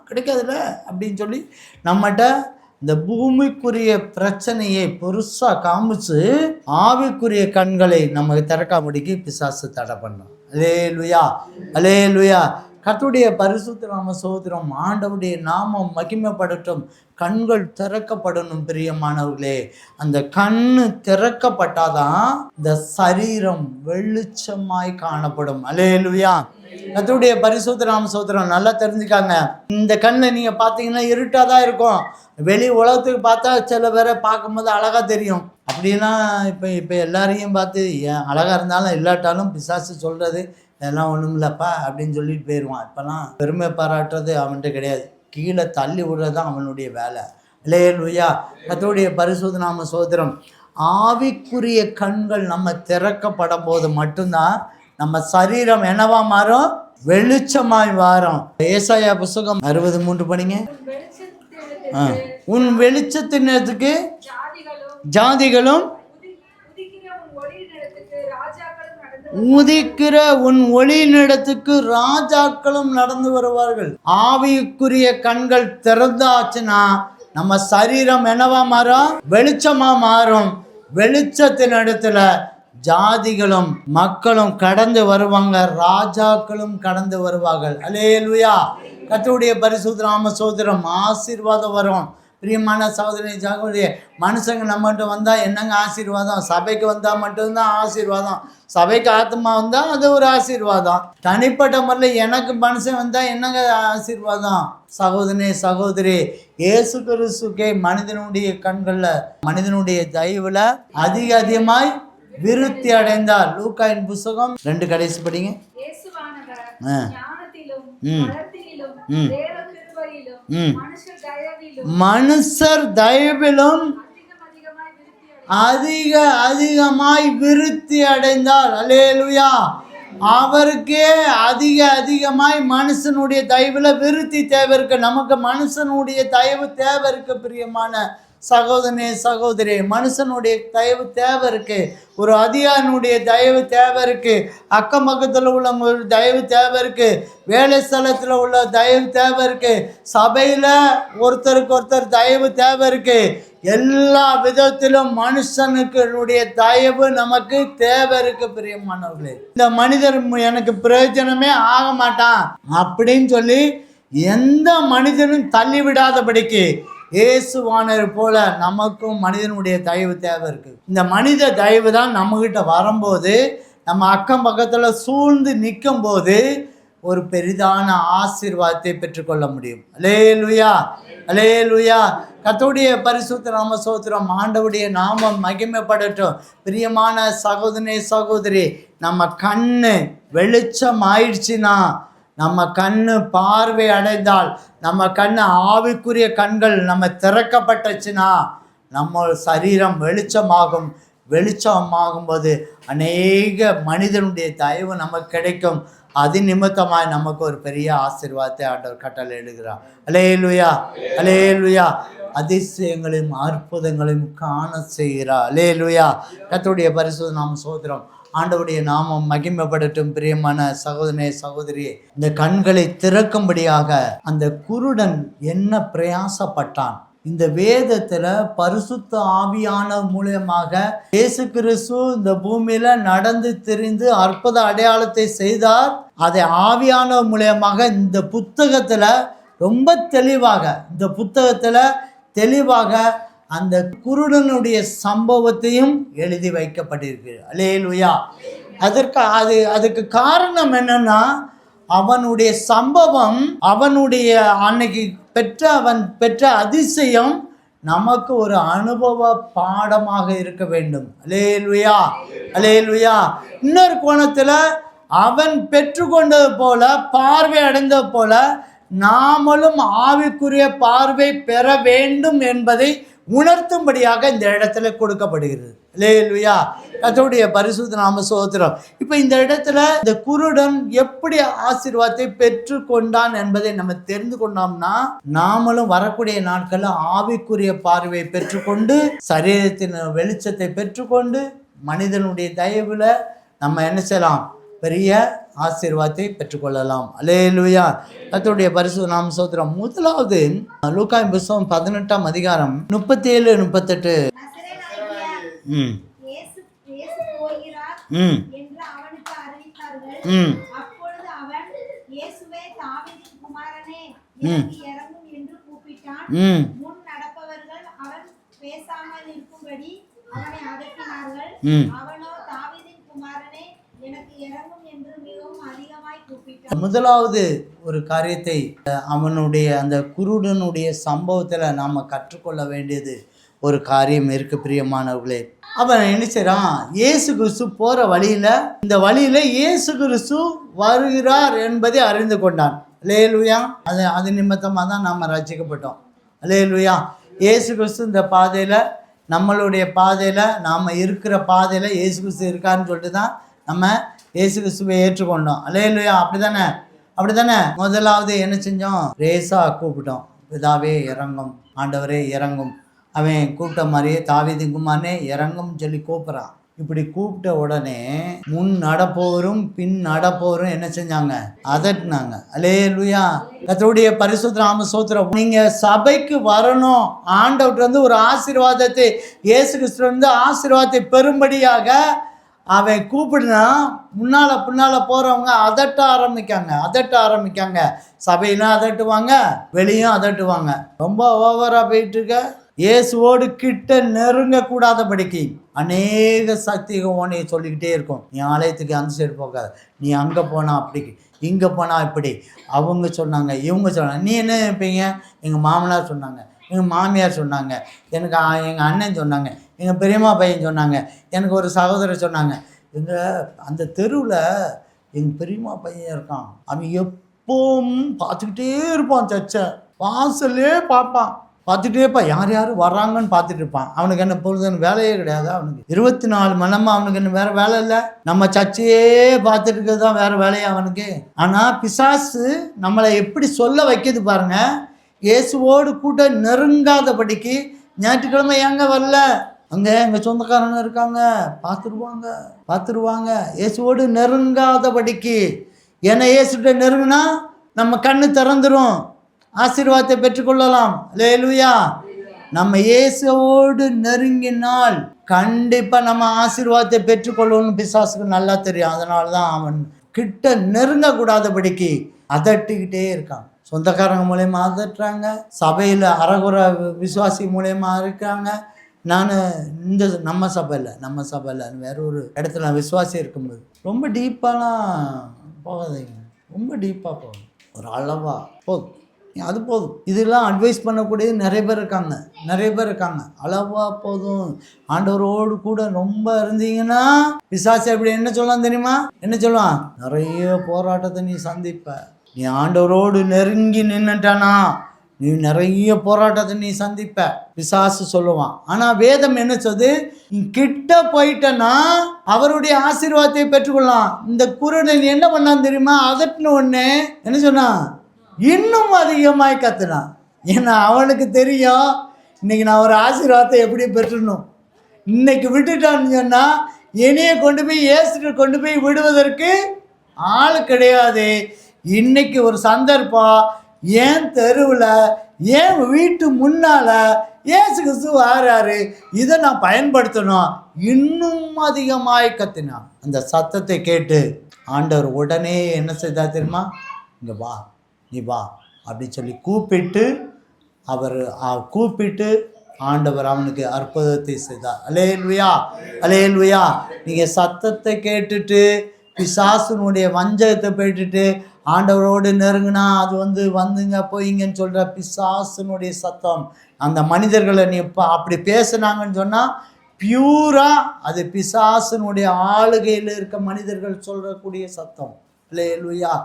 கிடைக்காதுல்ல அப்படின்னு சொல்லி நம்மகிட்ட இந்த பூமிக்குரிய பிரச்சனையை பெருசாக காமிச்சு ஆவிக்குரிய கண்களை நமக்கு திறக்காமடிக்கு பிசாசு தடை பண்ணோம். அல்லேலூயா, அல்லேலூயா. கர்த்தருடைய பரிசுத்த நாம சோதரம், ஆண்டவருடைய நாமம் மகிமைப்படட்டும். கண்கள் திறக்கப்படணும் பிரியமானவர்களே. அந்த கண்ணு திறக்கப்பட்டாதான் இந்த சரீரம் வெளிச்சமாய் காணப்படும். அல்லேலூயா. கர்த்தருடைய பரிசுத்த நாம சோதரம் நல்லா தெரிஞ்சுக்காங்க. இந்த கண்ணை நீங்கள் பார்த்தீங்கன்னா இருட்டாக தான் இருக்கும். வெளி உலகத்துக்கு பார்த்தா சில பேரை பார்க்கும்போது அழகாக தெரியும். அப்படின்னா இப்போ எல்லாரையும் பார்த்து ஏன் அழகாக இருந்தாலும் இல்லாட்டாலும் பிசாசு சொல்கிறது இதெல்லாம் ஒன்றும் இல்லைப்பா அப்படின்னு சொல்லிட்டு போயிடுவான். இப்போலாம் பெருமை பாராட்டுறது அவன்கிட்ட கிடையாது, கீழே தள்ளி விடுறது தான் அவனுடைய வேலை. அல்லேலூயா. கர்த்தருடைய பரிசுத்த நாம சோதரம். ஆவிக்குரிய கண்கள் நம்ம திறக்கப்படும் போது மட்டும்தான் நம்ம சரீரம் என்னவா மாறும்? வெளிச்சமாய் மாறும். ஏசாயா புத்தகம் 63 படிங்க. உன் வெளிச்சத்தினத்துக்கு ஜாதிகளும் உதிக்கிற உன் ஒளியினிடத்துக்கு ராஜாக்களும் நடந்து வருவார்கள். ஆவிக்குரிய கண்கள் திறந்தாச்சுன்னா நம்ம சரீரம் என்னவா மாறும்? வெளிச்சமா மாறும். வெளிச்சத்தின் இடத்துல ஜாதிகளும் மக்களும் கடந்து வருவாங்க, ராஜாக்களும் கடந்து வருவார்கள். அல்லேலூயா. கர்த்தருடைய பரிசுத்த நாம சோதரம். ஆசீர்வாதம் வரும். பிரியமான சகோதரி சகோதரி, மனுஷங்க நம்மகிட்ட வந்தால் என்னங்க ஆசீர்வாதம்? சபைக்கு வந்தால் மட்டும்தான் ஆசீர்வாதம். சபைக்கு ஆத்மா வந்தால் அது ஒரு ஆசீர்வாதம். தனிப்பட்ட முறையில் எனக்கு மனுஷன் வந்தால் என்னங்க ஆசீர்வாதம்? சகோதரி, இயேசு கிறிஸ்துக்கே மனிதனுடைய கண்களில், மனிதனுடைய தயவுல அதிகமாய் விருத்தி அடைந்தார். லூக்காயின் புத்தகம் 2 கடைசி படிங்க. மனுஷர் தயவிலும் அதிகமாய் விருத்தி அடைந்தார். அல்லேலூயா. அவருக்கே அதிகமாய் மனுஷனுடைய தயவுல விருத்தி தேவை இருக்கு. நமக்கு மனுஷனுடைய தயவு தேவை இருக்கு. பிரியமான சகோதரி, மனுஷனுடைய தயவு தேவை இருக்கு. ஒரு அதிகாரினுடைய தயவு தேவை இருக்கு. அக்கம் பக்கத்தில் உள்ள தயவு தேவை இருக்கு. வேலை ஸ்தலத்தில் உள்ள தயவு தேவை இருக்கு. சபையில் ஒருத்தருக்கு ஒருத்தர் தயவு தேவை இருக்கு. எல்லா விதத்திலும் மனுஷனுக்கு தயவு நமக்கு தேவை இருக்கு. பிரியமானவர்களே, இந்த மனிதர் எனக்கு பிரயோஜனமே ஆக மாட்டான் அப்படின்னு சொல்லி எந்த மனிதனும் தள்ளிவிடாதபடிக்கு இயேசுவானர் போல நமக்கும் மனிதனுடைய தயவு தேவை இருக்கு. இந்த மனித தயவு தான் நம்மகிட்ட வரும்போது, நம்ம அக்கம் பக்கத்தில் சூழ்ந்து நிற்கும் போது ஒரு பெரிதான ஆசீர்வாதத்தை பெற்றுக்கொள்ள முடியும். அல்லேலூயா, அல்லேலூயா. கர்த்தருடைய பரிசுத்த நாம ஸ்தோத்திரம். ஆண்டவருடைய நாமம் மகிமைப்படட்டும். பிரியமான சகோதரி, நம்ம கண்ணு வெளிச்சம் ஆயிடுச்சுன்னா, நம்ம கண்ணு பார்வை அடைந்தால், நம்ம கண்ணு ஆவிக்குரிய கண்கள் நம்ம திறக்கப்பட்டுச்சுன்னா நம்ம சரீரம் வெளிச்சமாகும் போது அநேக மனிதனுடைய தயவு நமக்கு கிடைக்கும். அது நிமித்தமாய் நமக்கு ஒரு பெரிய ஆசீர்வாதத்தை ஆண்டவர் கட்டளை இடுகிறார். அல்லேலூயா, அல்லேலூயா. அதிசயங்களையும் அற்புதங்களையும் காண செய்கிறார். அல்லேலூயா. கர்த்தருடைய பரிசுத்த நாமம் ஸ்தோத்திரம். ஆண்டவருடைய நாமம் மகிமைப்படட்டும். பிரியமான சகோதரனே சகோதரியே, இந்த கண்களை திறக்கும்படியாக அந்த குருடன் என்ன பிரயாசப்பட்டான். இந்த வேதத்துல பரிசுத்த ஆவியான மூலமாக இயேசு கிறிஸ்து இந்த பூமியில நடந்து திரிந்து அற்புத அடையாளத்தை செய்தார். அதை ஆவியான மூலமாக இந்த புத்தகத்துல ரொம்ப தெளிவாக, இந்த புத்தகத்துல தெளிவாக அந்த குருடனுடைய சம்பவத்தையும் எழுதி வைக்கப்பட்டிருக்கு. அல்லேலூயா. அதுக்கு காரணம் என்னன்னா, அவனுடைய சம்பவம், அவனுடைய அன்னைக்கு அவன் பெற்ற அதிசயம் நமக்கு ஒரு அனுபவ பாடமாக இருக்க வேண்டும். அல்லேலூயா, அல்லேலூயா. இன்னொரு கோணத்துல அவன் பெற்றுக்கொண்டது போல, பார்வை அடைந்தது போல நாமளும் ஆவிக்குரிய பார்வை பெற வேண்டும் என்பதை உணர்த்தும்படியாக இந்த இடத்துல கொடுக்கப்படுகிறது. அல்லேலூயா. கர்த்தருடைய பரிசுத்த நாம ஸ்தோத்திரம். இப்போ இந்த இடத்துல இந்த குருடன் எப்படி ஆசீர்வாதத்தை பெற்று கொண்டான் என்பதை நம்ம தெரிந்து கொண்டோம்னா, நாமளும் வரக்கூடிய நாட்களில் ஆவிக்குரிய பார்வையை பெற்றுக்கொண்டு, சரீரத்தின் வெளிச்சத்தை பெற்றுக்கொண்டு, மனிதனுடைய தயவுல நம்ம என்ன செய்யலாம், பெரிய ஆசீர்வாதத்தை பெற்றுக்கொள்ளலாம். அல்லேலூயா. கர்த்தருடைய பரிசுத்த நாம ஸ்தோத்திரம். முதலாவது லூக்காவின் புத்தகம் 18ஆம் அதிகாரம் 37-38. அப்பொழுது அவன், இயேசுவே தாவீதின் குமாரனே, எனக்கு இரங்கும் என்று கூப்பிட்டான். முன் நடப்பவர்கள் அவன் பேசாமல் இருக்கும்படி அவனை அதட்டினார்கள். அவனோ, தாவீதின் குமாரனே, எனக்கு இரங்கும் என்று மிகவும் அதிகமாய் கூப்பிட்டான். முதலாவது ஒரு காரியத்தை அவனுடைய அந்த குருடனுடைய சம்பவத்தில் நாம் கற்றுக்கொள்ள வேண்டியது ஒரு காரியம் இருக்கு. பிரியமானவர்களே, அவன் என்ன செய்றான், இயேசு கிறிஸ்து போகிற வழியில், இந்த வழியில் இயேசு கிறிஸ்து வருகிறார் என்பதை அறிந்து கொண்டான். அல்லேலூயா. அது நிமித்தமாக தான் நாம் ரட்சிக்கப்பட்டோம். அல்லேலூயா. இயேசு கிறிஸ்து இந்த பாதையில், நம்மளுடைய பாதையில், நாம் இருக்கிற பாதையில் இயேசு கிறிஸ்து இருக்கான்னு சொல்லிட்டு தான் நம்ம இயேசு கிறிஸ்துவை ஏற்றுக்கொண்டோம். அல்லேலூயா. அப்படி தானே முதலாவது என்ன செஞ்சோம், ரேசா கூப்பிட்டோம். பிதாவே இறங்கும், ஆண்டவரே இறங்கும். அவன் கூப்பிட்ட மாதிரியே தாவீதின் குமாரனே இறங்கும் சொல்லி கூப்பிட்றான். இப்படி கூப்பிட்ட உடனே முன் நடப்போரும் பின் நடப்போரும் என்ன செஞ்சாங்க, அதட்டினாங்க. அல்லேலூயா. கர்த்தருடைய பரிசுத்த நாம ஸ்தோத்திரம். நீங்க சபைக்கு வரணும், ஆண்டவர்கிட்ட வந்து ஒரு ஆசீர்வாதத்தை, இயேசு கிறிஸ்து வந்து ஆசீர்வாதத்தை பெறும்படியாக அவன் கூப்பிடுனா, பின்னால போறவங்க அதட்ட ஆரம்பிக்காங்க. சபையிலும் அதட்டுவாங்க, வெளியும் அதட்டுவாங்க. ரொம்ப ஓவரா போயிட்டு இருக்க. இயேசுவோடு கிட்ட நெருங்க கூடாதபடிக்கு அநேக சக்திகள் உன்னை சொல்லிக்கிட்டே இருக்கும். நீ ஆலயத்துக்கு அந்த சைடு போகாத, நீ அங்கே போனா அப்படி, இங்கே போனால் இப்படி, அவங்க சொன்னாங்க, இவங்க சொன்னாங்க. நீ என்ன நினைப்பீங்க, எங்கள் மாமனார் சொன்னாங்க, எங்கள் மாமியார் சொன்னாங்க, எனக்கு எங்கள் அண்ணன் சொன்னாங்க, எங்கள் பெரியம்மா பையன் சொன்னாங்க, எனக்கு ஒரு சகோதரர் சொன்னாங்க. எங்கள் அந்த தெருவில் எங்கள் பெரியம்மா பையன் இருக்கான், அவன் எப்பவும் பார்த்துக்கிட்டே இருப்பான். சர்ச்சை வாசல்லே பார்த்துட்டே இருப்பான். யார் வர்றாங்கன்னு பார்த்துட்டு இருப்பான். அவனுக்கு என்ன பொழுதுன்னு வேலையே கிடையாது. அவனுக்கு 24 மணி அவனுக்கு என்ன வேறு வேலை இல்லை. நம்ம சர்ச்சையே பார்த்துட்டு இருக்கிறது தான் வேறு வேலையா அவனுக்கு. ஆனால் பிசாசு நம்மளை எப்படி சொல்ல வைக்கிது பாருங்க. இயேசுவோடு கூட நெருங்காதபடிக்கு, ஞாயிற்றுக்கிழமை ஏங்க வரல, அங்கே எங்கள் சொந்தக்காரங்க இருக்காங்க, பார்த்துருவாங்க. இயேசுவோடு நெருங்காதபடிக்கு. ஏன்னா இயேசுகிட்ட நெருங்கினா நம்ம கண்ணு திறந்துரும், ஆசீர்வாதத்தை பெற்றுக்கொள்ளலாம். அல்லேலூயா. நம்ம இயேசுவோடு நெருங்கினால் கண்டிப்பாக நம்ம ஆசீர்வாதத்தை பெற்றுக்கொள்ளணும்னு பிசாசுக்கு நல்லா தெரியும். அதனால தான் அவன் கிட்ட நெருங்கக்கூடாதபடிக்கு அதட்டிக்கிட்டே இருக்கான். சொந்தக்காரங்க மூலயமா அதட்டுறாங்க, சபையில் அறகுற விசுவாசி மூலயமா இருக்காங்க. நான் நம்ம சபையில் வேற ஒரு இடத்துல விசுவாசி இருக்கும்போது ரொம்ப டீப்பாலாம் போகாதீங்க, ரொம்ப டீப்பாக போகும், ஒரு அளவாக போதும், அது போதும். இதெல்லாம் அட்வைஸ் பண்ணக்கூடிய நிறைய பேர் இருக்காங்க. அளவாக போதும். ஆண்டவரோடு கூட ரொம்ப இருந்தீங்கன்னா பிசாசு அப்படி என்ன சொல்லலாம் தெரியுமா, என்ன சொல்லுவான், நிறைய போராட்டத்தை நீ சந்திப்ப. நீ ஆண்டவரோடு நெருங்கி நின்னுட்டானா நீ நிறைய போராட்டத்தை நீ சந்திப்ப, பிசாசு சொல்லுவான். ஆனால் வேதம் என்ன சொல்லுது, நீ கிட்ட போயிட்டனா அவருடைய ஆசீர்வாதத்தை பெற்றுக்கொள்ளலாம். இந்த குருடன் என்ன பண்ணான்னு தெரியுமா, அதட்டின உடனே என்ன சொன்னான், இன்னும் அதிகமாய் கத்துனான். ஏன்னா அவனுக்கு தெரியும் இன்னைக்கு நான் ஒரு ஆசீர்வாதத்தை எப்படி பெற்றணும்? இன்னைக்கு விட்டுட்டான்னு சொன்னால் என்னைய கொண்டு போய் இயேசுகிட்ட கொண்டு போய் விடுவதற்கு ஆள் கிடையாது. இன்னைக்கு ஒரு சந்தர்ப்பம், ஏன் தெருவில், ஏன் வீட்டு முன்னால் இயேசு கிறிஸ்து வாராரு, இதை நான் பயன்படுத்தணும். இன்னும் அதிகமாய் கத்தினான். அந்த சத்தத்தை கேட்டு ஆண்டவர் உடனே என்ன செய்தா தெரியுமா? இங்கே வா, நீ வா அப்படின்னு சொல்லி கூப்பிட்டு ஆண்டவர் அவனுக்கு அற்புதத்தை செய்தார். அல்லேலூயா, அல்லேலூயா. நீங்கள் சத்தத்தை கேட்டுட்டு பிசாசுனுடைய வஞ்சகத்தை போயிட்டுட்டு ஆண்டவரோடு நெருங்கினா அது வந்துங்க போயிங்கன்னு சொல்கிற பிசாசுனுடைய சத்தம், அந்த மனிதர்களை நீ அப்படி பேசுனாங்கன்னு சொன்னால் பியூராக அது பிசாசுனுடைய ஆளுகையில் இருக்க மனிதர்கள் சொல்லக்கூடிய சத்தம். அல்லேலூயா.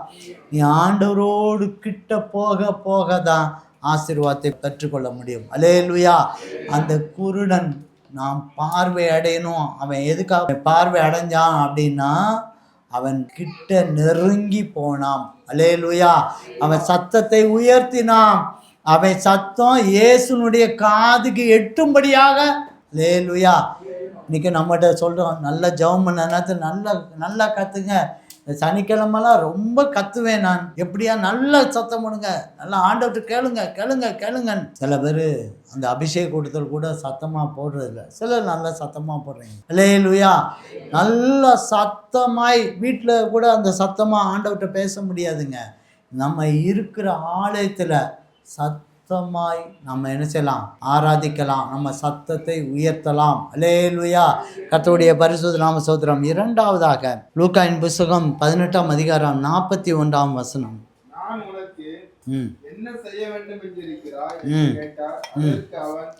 நீ ஆண்டவரோடு கிட்ட போக போக தான் ஆசீர்வாதத்தை பெற்றுக்கொள்ள முடியும். அல்லேலூயா. அந்த குருடன் நாம் பார்வை அடையணும். அவன் எதுக்காக பார்வை அடைஞ்சான் அப்படின்னா, அவன் கிட்ட நெருங்கி போனான். அல்லேலூயா. அவன் சத்தத்தை உயர்த்தினான். அவன் சத்தம் இயேசுனுடைய காதுக்கு எட்டும்படியாக. அல்லேலூயா. இன்னைக்கு நம்மகிட்ட சொல்கிறோம், நல்லா ஜெபம் பண்ண நேரத்தில் நல்லா கற்றுங்க. சனிக்கிழமெல்லாம் ரொம்ப கத்துவேன் நான். எப்படியா நல்லா சத்தம் பண்ணுங்க, நல்லா ஆண்டவர்கிட்ட கேளுங்கன்னு. சில பேர் அந்த அபிஷேக கூட்டத்தில் கூட சத்தமாக போடுறதில்ல, சிலர் நல்லா சத்தமாக போடுறீங்க. அல்லேலூயா. நல்லா சத்தமாய் வீட்டில் கூட அந்த சத்தமாக ஆண்டவர்கிட்ட பேச முடியாதுங்க. நம்ம இருக்கிற ஆலயத்தில் சத்தமாய் நம்ம என்ன செய்யலாம்? ஆராதிக்கலாம், நம்ம சத்தத்தை உயர்த்தலாம். அல்லேலூயா. கர்த்தருடைய பரிசுத்த நாம ஸ்தோத்திரம். இரண்டாவதாக லூக்காயின் புத்தகம் 18ஆம் அதிகாரம் 41ஆம் வசனம். நான் உனக்கு என்ன செய்ய வேண்டும் என்று இருக்கிறாய் என்று கேட்டார். அதற்கு அவன்,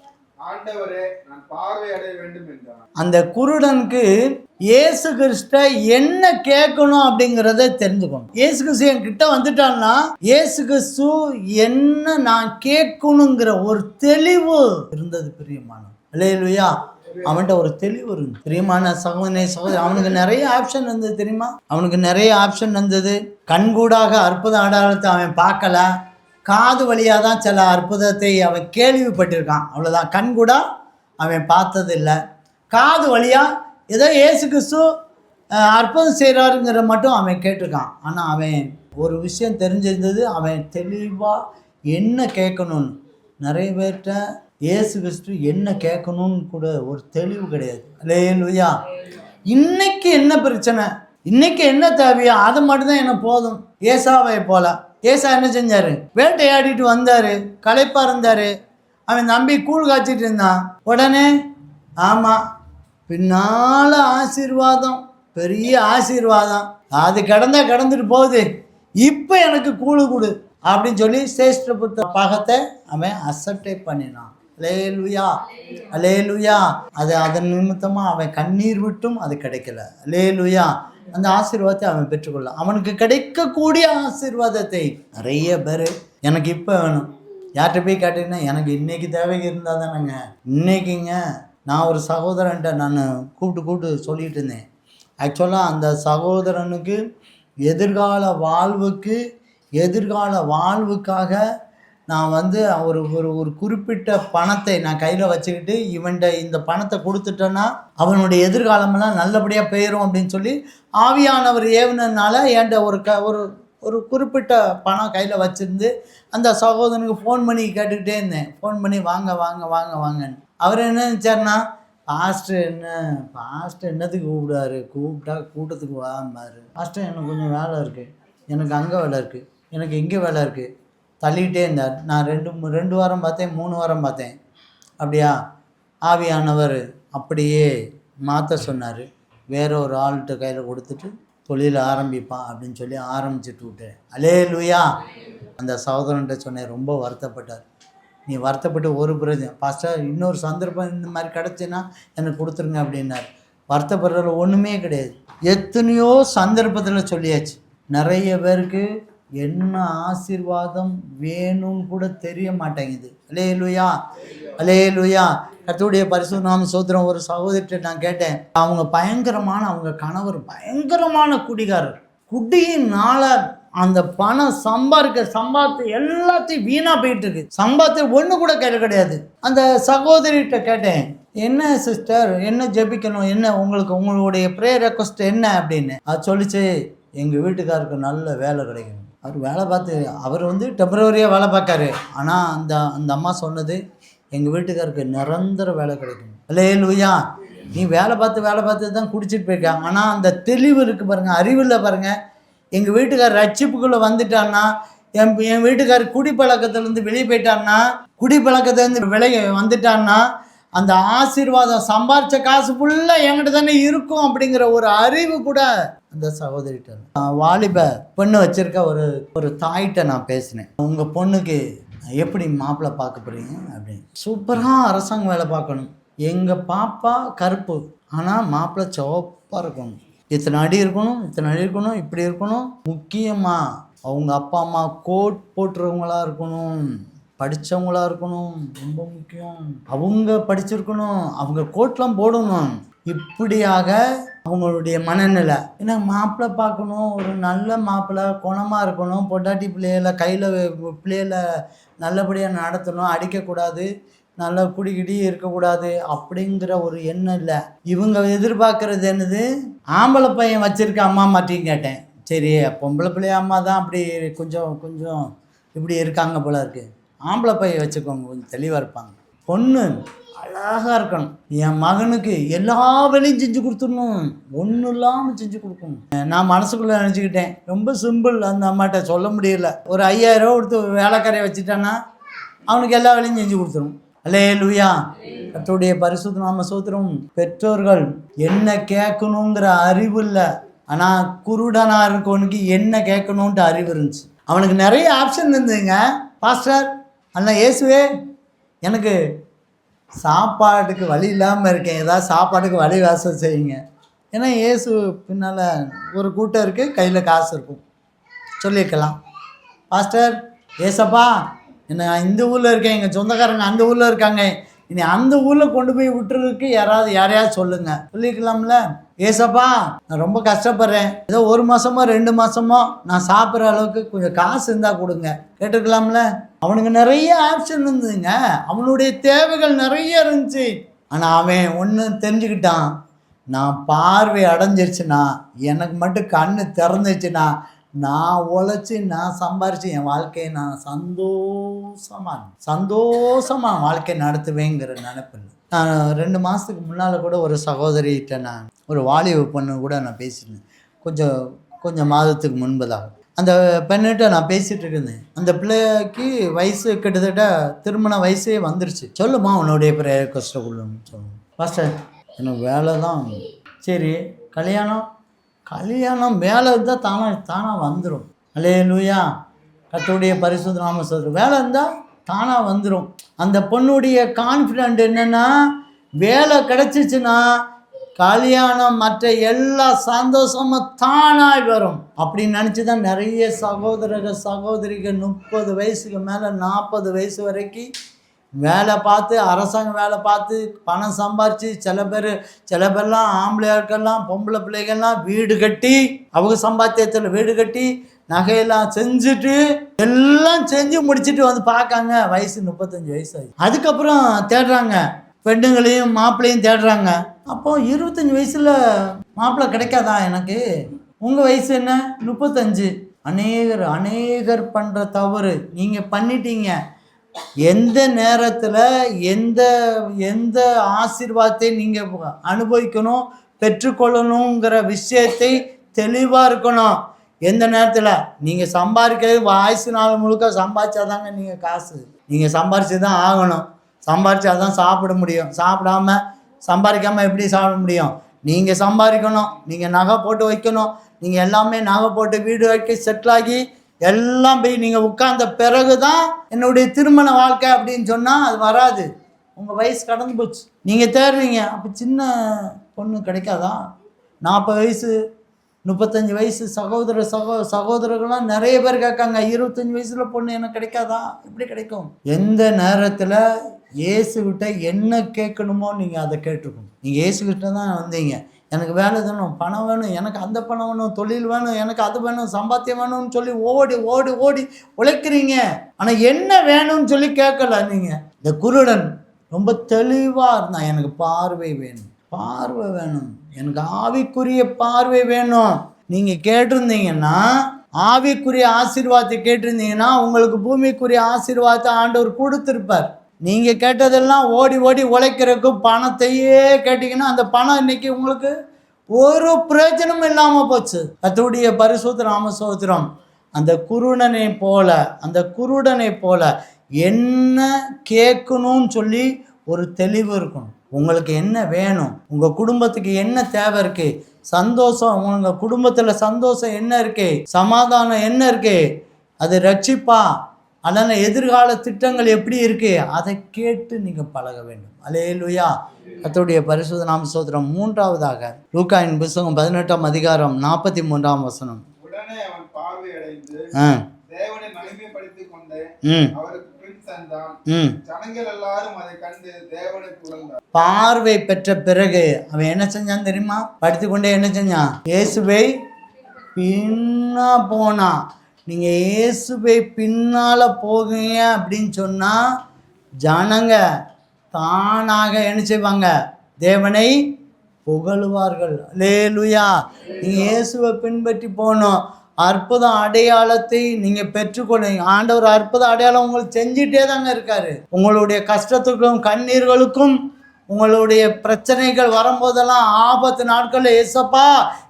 ஆண்டவரே, நான் பார்வை அடைய வேண்டும் என்றான். அந்த குருடனுக்கு இயேசு கிறிஸ்ட என்ன கேட்கணும் அப்படிங்கிறத தெரிஞ்சுக்கணும். இயேசு கிறிஸ்து என் கிட்ட வந்துட்டான்னா இயேசு கிறிஸ்து என்ன நான் கேட்கணுங்கிற ஒரு தெளிவு இருந்தது. பிரியமான அல்லேலூயா. அவன்கிட்ட ஒரு தெளிவு இருந்தது. பிரியமான சகோதரி, அவனுக்கு நிறைய ஆப்ஷன் இருந்தது தெரியுமா? அவனுக்கு நிறைய ஆப்ஷன் இருந்தது. கண்கூடாக அற்புத அடையாளத்தை அவன் பார்க்கல, காது வழியாக தான் சில அற்புதத்தை அவன் கேள்விப்பட்டிருக்கான், அவ்வளோதான். கண்கூடா அவன் பார்த்ததில்லை. காது வழியாக ஏதோ இயேசு கிறிஸ்து அற்புதம் செய்கிறாருங்கிற மட்டும் அவன் கேட்டிருக்கான். ஆனால் அவன் ஒரு விஷயம் தெரிஞ்சிருந்தது, அவன் தெளிவாக என்ன கேட்கணும்னு. நிறைய பேர்கிட்ட இயேசு கிறிஸ்து என்ன கேட்கணும்னு கூட ஒரு தெளிவு கிடையாது. அல்லேலூயா. இன்னைக்கு என்ன பிரச்சனை, இன்னைக்கு என்ன தேவையோ அது மட்டும்தான் என்ன போதும். ஏசாவை போல, ஏசா என்ன செஞ்சார்? வேட்டையாடிட்டு வந்தார், களைப்பாக இருந்தார். அவன் நம்பி கூழ் காய்ச்சிட்டு இருந்தான். உடனே ஆமாம், பின்னால் ஆசீர்வாதம், பெரிய ஆசீர்வாதம், அது கடந்துட்டு போகுது, இப்போ எனக்கு கூழு கொடு அப்படின்னு சொல்லி சேஷ்ட புத்த பாகத்தை அவன் அக்செப்டே பண்ணினான். அல்லேலூயா, அல்லேலூயா. அது அதன் நிமித்தமாக அவன் கண்ணீர் விட்டும் அது கிடைக்கல. அல்லேலூயா. அந்த ஆசீர்வாதத்தை அவன் பெற்றுக்கொள்ள, அவனுக்கு கிடைக்கக்கூடிய ஆசீர்வாதத்தை நிறைய பேர் எனக்கு இப்போ வேணும். யார்கிட்ட போய் கேட்டீங்கன்னா எனக்கு இன்றைக்கி தேவை இருந்தால் தானேங்க. இன்றைக்கிங்க நான் ஒரு சகோதரன்ட்ட நான் கூப்பிட்டு சொல்லிகிட்டு இருந்தேன். ஆக்சுவலாக அந்த சகோதரனுக்கு எதிர்கால வாழ்வுக்காக நான் ஒரு ஒரு குறிப்பிட்ட பணத்தை நான் கையில் வச்சுக்கிட்டு இவன்கிட்ட இந்த பணத்தை கொடுத்துட்டேன்னா அவனுடைய எதிர்காலமெல்லாம் நல்லபடியாக போயிடும் அப்படின்னு சொல்லி ஆவியானவர் ஏவுனதுனால என்கிட்ட ஒரு குறிப்பிட்ட பணம் கையில் வச்சுருந்து அந்த சகோதரனுக்கு ஃபோன் பண்ணி கேட்டுக்கிட்டே இருந்தேன். ஃபோன் பண்ணி வாங்கன்னு. அவர் என்ன நினச்சார்னா, பாஸ்டர் என்னத்துக்கு கூப்பிட்டா கூட்டத்துக்கு வாம்பாரு. பாஸ்டர் எனக்கு கொஞ்சம் வேலை இருக்குது, எனக்கு அங்கே வேலை இருக்குது, எனக்கு இங்கே வேலை இருக்குது, தள்ளிகிட்டே இருந்தார். நான் 2 வாரம் பார்த்தேன், 3 வாரம் பார்த்தேன். அப்படியா? ஆவியானவர் அப்படியே மாற்ற சொன்னார். வேற ஒரு ஆள்கிட்ட கையில் கொடுத்துட்டு தொழில் ஆரம்பிப்பான் அப்படின்னு சொல்லி ஆரம்பிச்சுட்டு விட்டேன். அல்லேலூயா. அந்த சகோதரன்ட்ட சொன்னேன், ரொம்ப வருத்தப்பட்டார். நீ வருத்தப்பட்டு ஒரு பிரச்சனை, பாஸ்டர் இன்னொரு சந்தர்ப்பம் இந்த மாதிரி கிடச்சின்னா எனக்கு கொடுத்துருங்க அப்படின்னார். வருத்தப்படுறதுல ஒன்றுமே கிடையாது. எத்தனையோ சந்தர்ப்பத்தில் சொல்லியாச்சு. நிறைய பேருக்கு என்ன ஆசீர்வாதம் வேணும்னு கூட தெரிய மாட்டேங்குது. அல்லேலூயா, அல்லேலூயா. கர்த்தருடைய பரிசுத்த நாம ஸ்தோத்திரம். ஒரு சகோதரிட்ட நான் கேட்டேன், அவங்க கணவர் பயங்கரமான குடிகாரர். குடியினால அந்த பணம் சம்பாதித்து எல்லாத்தையும் வீணாக போயிட்டு இருக்கு. சம்பாதித்து ஒன்று கூட கையில் கிடையாது. அந்த சகோதரிகிட்ட கேட்டேன், என்ன சிஸ்டர், என்ன ஜெபிக்கணும், என்ன உங்களுடைய ப்ரேயர் ரெக்வஸ்ட் என்ன அப்படின்னு. அது சொல்லிச்சு, எங்கள் வீட்டுக்காருக்கு நல்ல வேலை கிடைக்கணும். அவர் வேலை பார்த்து அவர் டெம்பரவரியாக வேலை பார்க்காரு. ஆனால் அந்த அம்மா சொன்னது, எங்கள் வீட்டுக்காருக்கு நிரந்தர வேலை கிடைக்கணும். அல்லேலூயா. நீ வேலை பார்த்து தான் குடிச்சிட்டு போயிருக்காங்க. ஆனால் அந்த தெளிவு இருக்குது பாருங்கள், அறிவில் பாருங்கள். எங்கள் வீட்டுக்கார் ரட்சிப்புக்குள்ளே வந்துட்டான்னா, என் வீட்டுக்கார் குடிப்பழக்கத்துலேருந்து வெளியே போயிட்டான்னா, குடிப்பழக்கத்துலேருந்து விலகி வந்துட்டான்னா, அந்த ஆசீர்வாதம் சம்பாரிச்ச காசு ஃபுல்லாக என்கிட்ட தானே இருக்கும் அப்படிங்கிற ஒரு அறிவு கூட அந்த சகோதரிகிட்ட. வாலிப பொண்ணு வச்சுருக்க ஒரு தாயிட்ட நான் பேசினேன். உங்கள் பொண்ணுக்கு எப்படி மாப்பிள்ளை பார்க்க போகிறீங்க அப்படின்னு. சூப்பராக அரசாங்கம் வேலை பார்க்கணும். எங்கள் பாப்பா கருப்பு, ஆனால் மாப்பிள்ளை சிவப்பாக இருக்கணும், இத்தனை அடி இருக்கணும், இப்படி இருக்கணும். முக்கியமாக அவங்க அப்பா அம்மா கோட் போட்டுறவங்களா இருக்கணும், படித்தவங்களா இருக்கணும், ரொம்ப முக்கியம். அவங்க படிச்சிருக்கணும், அவங்க கோட்லாம் போடணும். இப்படியாக அவங்களுடைய மனநிலை. ஏன்னா மாப்பிள்ளை பார்க்கணும், ஒரு நல்ல மாப்பிள்ளை, குணமாக இருக்கணும், பொண்டாட்டி பிள்ளைகளை நல்லபடியாக நடத்தணும், அடிக்கக்கூடாது, நல்லா குடிக்கிடி இருக்கக்கூடாது அப்படிங்கிற ஒரு எண்ணம் இல்லை. இவங்க எதிர்பார்க்கறது என்னது, ஆம்பளை பையன் வச்சுருக்க அம்மா மாட்டின்னு கேட்டேன். சரி, பொம்பளை பிள்ளைய அம்மா தான் அப்படி கொஞ்சம் இப்படி இருக்காங்க போல இருக்குது. ஆம்பளை பையன் வச்சுக்கோங்க, கொஞ்சம் தெளிவாக இருப்பாங்க. பொண்ணு அழகாக இருக்கணும். என் மகனுக்கு எல்லா வேலையும் செஞ்சு கொடுத்துடணும், ஒன்றும் இல்லாமல் செஞ்சு கொடுக்கணும். நான் மனசுக்குள்ளே நினச்சிக்கிட்டேன், ரொம்ப சிம்பிள். அந்த அம்மாட்ட சொல்ல முடியல. ஒரு 5000 ரூபா கொடுத்து வேலைக்காரையை வச்சுட்டான்னா அவனுக்கு எல்லா வேலையும் செஞ்சு கொடுத்துரும். அல்லேலூயா. கர்த்தருடைய பரிசுத்த நாம ஸ்தோத்திரம். பெற்றோர்கள் என்ன கேட்கணுங்கிற அறிவு இல்லை, ஆனால் குருடனாக இருக்கவனுக்கு என்ன கேட்கணுன்ட்டு அறிவு இருந்துச்சு. அவனுக்கு நிறைய ஆப்ஷன் இருந்துங்க. பாஸ்டர், அண்ணா இயேசுவே, எனக்கு சாப்பாட்டுக்கு வழி இல்லாமல் இருக்கேன், ஏதாவது சாப்பாட்டுக்கு வழி வாசல் செய்யுங்க. ஏன்னா இயேசு பின்னால் ஒரு கூட்டம் இருக்குது, கையில் காசு இருக்கும், சொல்லியிருக்கலாம். பாஸ்டர், ஏசப்பா, என்ன இந்த ஊரில் இருக்கேன், எங்கள் சொந்தக்காரங்க அந்த ஊரில் இருக்காங்க, இனி அந்த ஊரில் கொண்டு போய் விட்டுறதுக்கு யாரையாவது சொல்லுங்கள், சொல்லிக்கலாம்ல. ஏசப்பா, நான் ரொம்ப கஷ்டப்படுறேன், ஏதோ 1 மாதமோ 2 மாதமோ நான் சாப்பிட்ற அளவுக்கு கொஞ்சம் காசு இருந்தால் கொடுங்க, கேட்டுக்கலாம்ல. அவனுக்கு நிறைய ஆப்ஷன் இருந்ததுங்க, அவனுடைய தேவைகள் நிறைய இருந்துச்சு. ஆனால் அவன் ஒன்று தெரிஞ்சுக்கிட்டான், நான் பார்வை அடைஞ்சிருச்சுன்னா, எனக்கு மட்டும் கண்ணு திறந்துச்சுன்னா, நான் உழைச்சி நான் சம்பாரித்து என் வாழ்க்கையை நான் சந்தோஷமாக வாழ்க்கை நடத்துவேங்கிற நினைப்பில்லை. நான் 2 மாதத்துக்கு முன்னால் கூட ஒரு சகோதரிகிட்ட, நான் ஒரு வாலிப பொண்ணு கூட நான் பேசினேன், கொஞ்சம் மாதத்துக்கு முன்பதாக. அந்த பெண்ணிட்ட நான் பேசிகிட்டு இருந்தேன். அந்த பிள்ளைக்கு வயசு கிட்டத்தட்ட திருமண வயசே வந்துருச்சு. சொல்லுமா உன்னுடைய ப்ரேயர் கஷ்டக்குள்ளன்னு சொல்லுங்க. பாஸ்டர், எனக்கு வேலை தான். சரி, கல்யாணம் வேலை இருந்தால் தானாக வந்துடும். அல்லேலூயா. கர்த்தருடைய பரிசுத்த நாம ஸ்தோத்திரம். வேலை இருந்தால் தானாக வந்துடும். அந்த பொண்ணுடைய கான்ஃபிடென்ட் என்னென்னா, வேலை கிடச்சிச்சின்னா கல்யாணம் மற்ற எல்லா சந்தோஷமும் தானாக வரும் அப்படின்னு நினச்சி தான் நிறைய சகோதரிகள் 30 வயசுக்கு மேலே 40 வயசு வரைக்கும் வேலை பார்த்து, அரசாங்க வேலை பார்த்து பணம் சம்பாரித்து, சில பேர்லாம் ஆம்பளையாட்கள்லாம் பொம்பளை பிள்ளைகள்லாம் வீடு கட்டி, அவங்க சம்பாத்தியத்தில் வீடு கட்டி நகையெல்லாம் செஞ்சுட்டு எல்லாம் செஞ்சு முடிச்சுட்டு வந்து பார்க்காங்க, வயசு 35 வயசு ஆகி. அதுக்கப்புறம் தேடுறாங்க, பெண்ணுங்களையும் மாப்பிள்ளையும் தேடுறாங்க. அப்போ 25 வயசில் மாப்பிள்ளை கிடைக்காதா எனக்கு? உங்கள் வயசு என்ன? 35. அநேகர் பண்ணுற தவறு நீங்கள் பண்ணிட்டீங்க. எந்த நேரத்தில் எந்த ஆசீர்வாதத்தை நீங்கள் அனுபவிக்கணும், பெற்றுக்கொள்ளணுங்கிற விஷயத்தை தெளிவாக இருக்கணும். எந்த நேரத்தில் நீங்கள் சம்பாதிக்கிறது வயசு நாள் முழுக்க சம்பாதிச்சாதாங்க நீங்கள் காசு, நீங்கள் சம்பாரித்து தான் ஆகணும். சம்பாரிச்சா தான் சாப்பிட முடியும். சம்பாதிக்காமல் எப்படி சாப்பிட முடியும்? நீங்கள் சம்பாதிக்கணும், நீங்கள் நகை போட்டு வைக்கணும், நீங்கள் எல்லாமே நகை போட்டு வீடு வைக்க செட்டில் ஆகி எல்லாம் போய் நீங்கள் உட்கார்ந்த பிறகு தான் என்னுடைய திருமண வாழ்க்கை அப்படின்னு சொன்னால் அது வராது. உங்கள் வயசு கடந்து போச்சு, நீங்கள் தேடுறீங்க. அப்போ சின்ன பொண்ணு கிடைக்காதா? 40 வயசு 35 வயசு சகோதரர்கள்லாம் நிறைய பேர் கேட்காங்க, 25 வயசில் பொண்ணு எனக்கு கிடைக்காதா? எப்படி கிடைக்கும்? எந்த நேரத்தில் இயேசுகிட்ட என்ன கேட்கணுமோ நீங்கள் அதை கேட்டுக்கணும். நீங்கள் இயேசுகிட்ட தான் வந்தீங்க, எனக்கு வேலை வேணும், பணம் வேணும், எனக்கு அந்த பணம் வேணும், தொழில் வேணும், எனக்கு அது வேணும், சம்பாத்தியம் வேணும்னு சொல்லி ஓடி ஓடி ஓடி உழைக்கிறீங்க. ஆனால் என்ன வேணும்னு சொல்லி கேட்கல நீங்கள். இந்த குருடன் ரொம்ப தெளிவாக இருந்தான். எனக்கு பார்வை வேணும், பார்வை வேணும், எனக்கு ஆவிக்குரிய பார்வை வேணும். நீங்கள் கேட்டிருந்தீங்கன்னா, ஆவிக்குரிய ஆசீர்வாதத்தை கேட்டிருந்தீங்கன்னா உங்களுக்கு பூமிக்குரிய ஆசீர்வாதத்தை ஆண்டவர் கொடுத்துருப்பார். நீங்கள் கேட்டதெல்லாம் ஓடி ஓடி உழைக்கிறதுக்கு பணத்தையே கேட்டிங்கன்னா அந்த பணம் இன்னைக்கு உங்களுக்கு ஒரு பிரயோஜனமும் இல்லாமல் போச்சு. கர்த்தருடைய பரிசுத்த நாம ஸ்தோத்திரம். அந்த குருடனை போல என்ன கேட்கணும்னு சொல்லி ஒரு தெளிவு இருக்கணும். உங்களுக்கு என்ன வேணும், உங்கள் குடும்பத்துக்கு என்ன தேவை இருக்கு, சந்தோஷம், உங்கள் குடும்பத்தில் சந்தோஷம் என்ன இருக்கு, சமாதானம் என்ன இருக்கு, அது ரட்சிப்பா அல்லது எதிர்கால திட்டங்கள் எப்படி இருக்கு, அதை கேட்டு நீங்கள் பழக வேண்டும். அல்லேலூயா. கர்த்தருடைய பரிசுத்த நாம ஸ்தோத்திரம். மூன்றாவதாக லூக்காயின் புத்தகம் 18ஆம் அதிகாரம் 43ஆம் வசனம். உடனே அவன் பார்வை அடைந்து தேவனை மகிமைப்படுத்திக் கொண்டு அவருக்கு பின் சென்றான். ஜனங்கள் எல்லாரும் அதை கண்டு தேவனை புகழ்ந்தார். பார்வை பெற்ற பிறகு அவன் என்ன செஞ்சான் தெரியுமா? படித்துக்கொண்டே என்ன செஞ்சான்? இயேசுவை பின்னா போனான். நீங்கள் இயேசுவை பின்னால் போகுங்க அப்படின்னு சொன்னால் ஜனங்க தானாக என்ன செய்வாங்க? தேவனை புகழுவார்கள். அல்லேலூயா. நீங்கள் இயேசுவை பின்பற்றி போகணும். அற்புத அடையாளத்தை நீங்கள் பெற்றுக்கொள்ளுங்க. ஆண்டவர் அற்புத அடையாளம் உங்களுக்கு செஞ்சிட்டே தாங்க இருக்காரு. உங்களுடைய கஷ்டத்துக்கும் கண்ணீர்களுக்கும் உங்களுடைய பிரச்சனைகள் வரும்போதெல்லாம் ஆபத்து நாட்களில் ஏசப்பா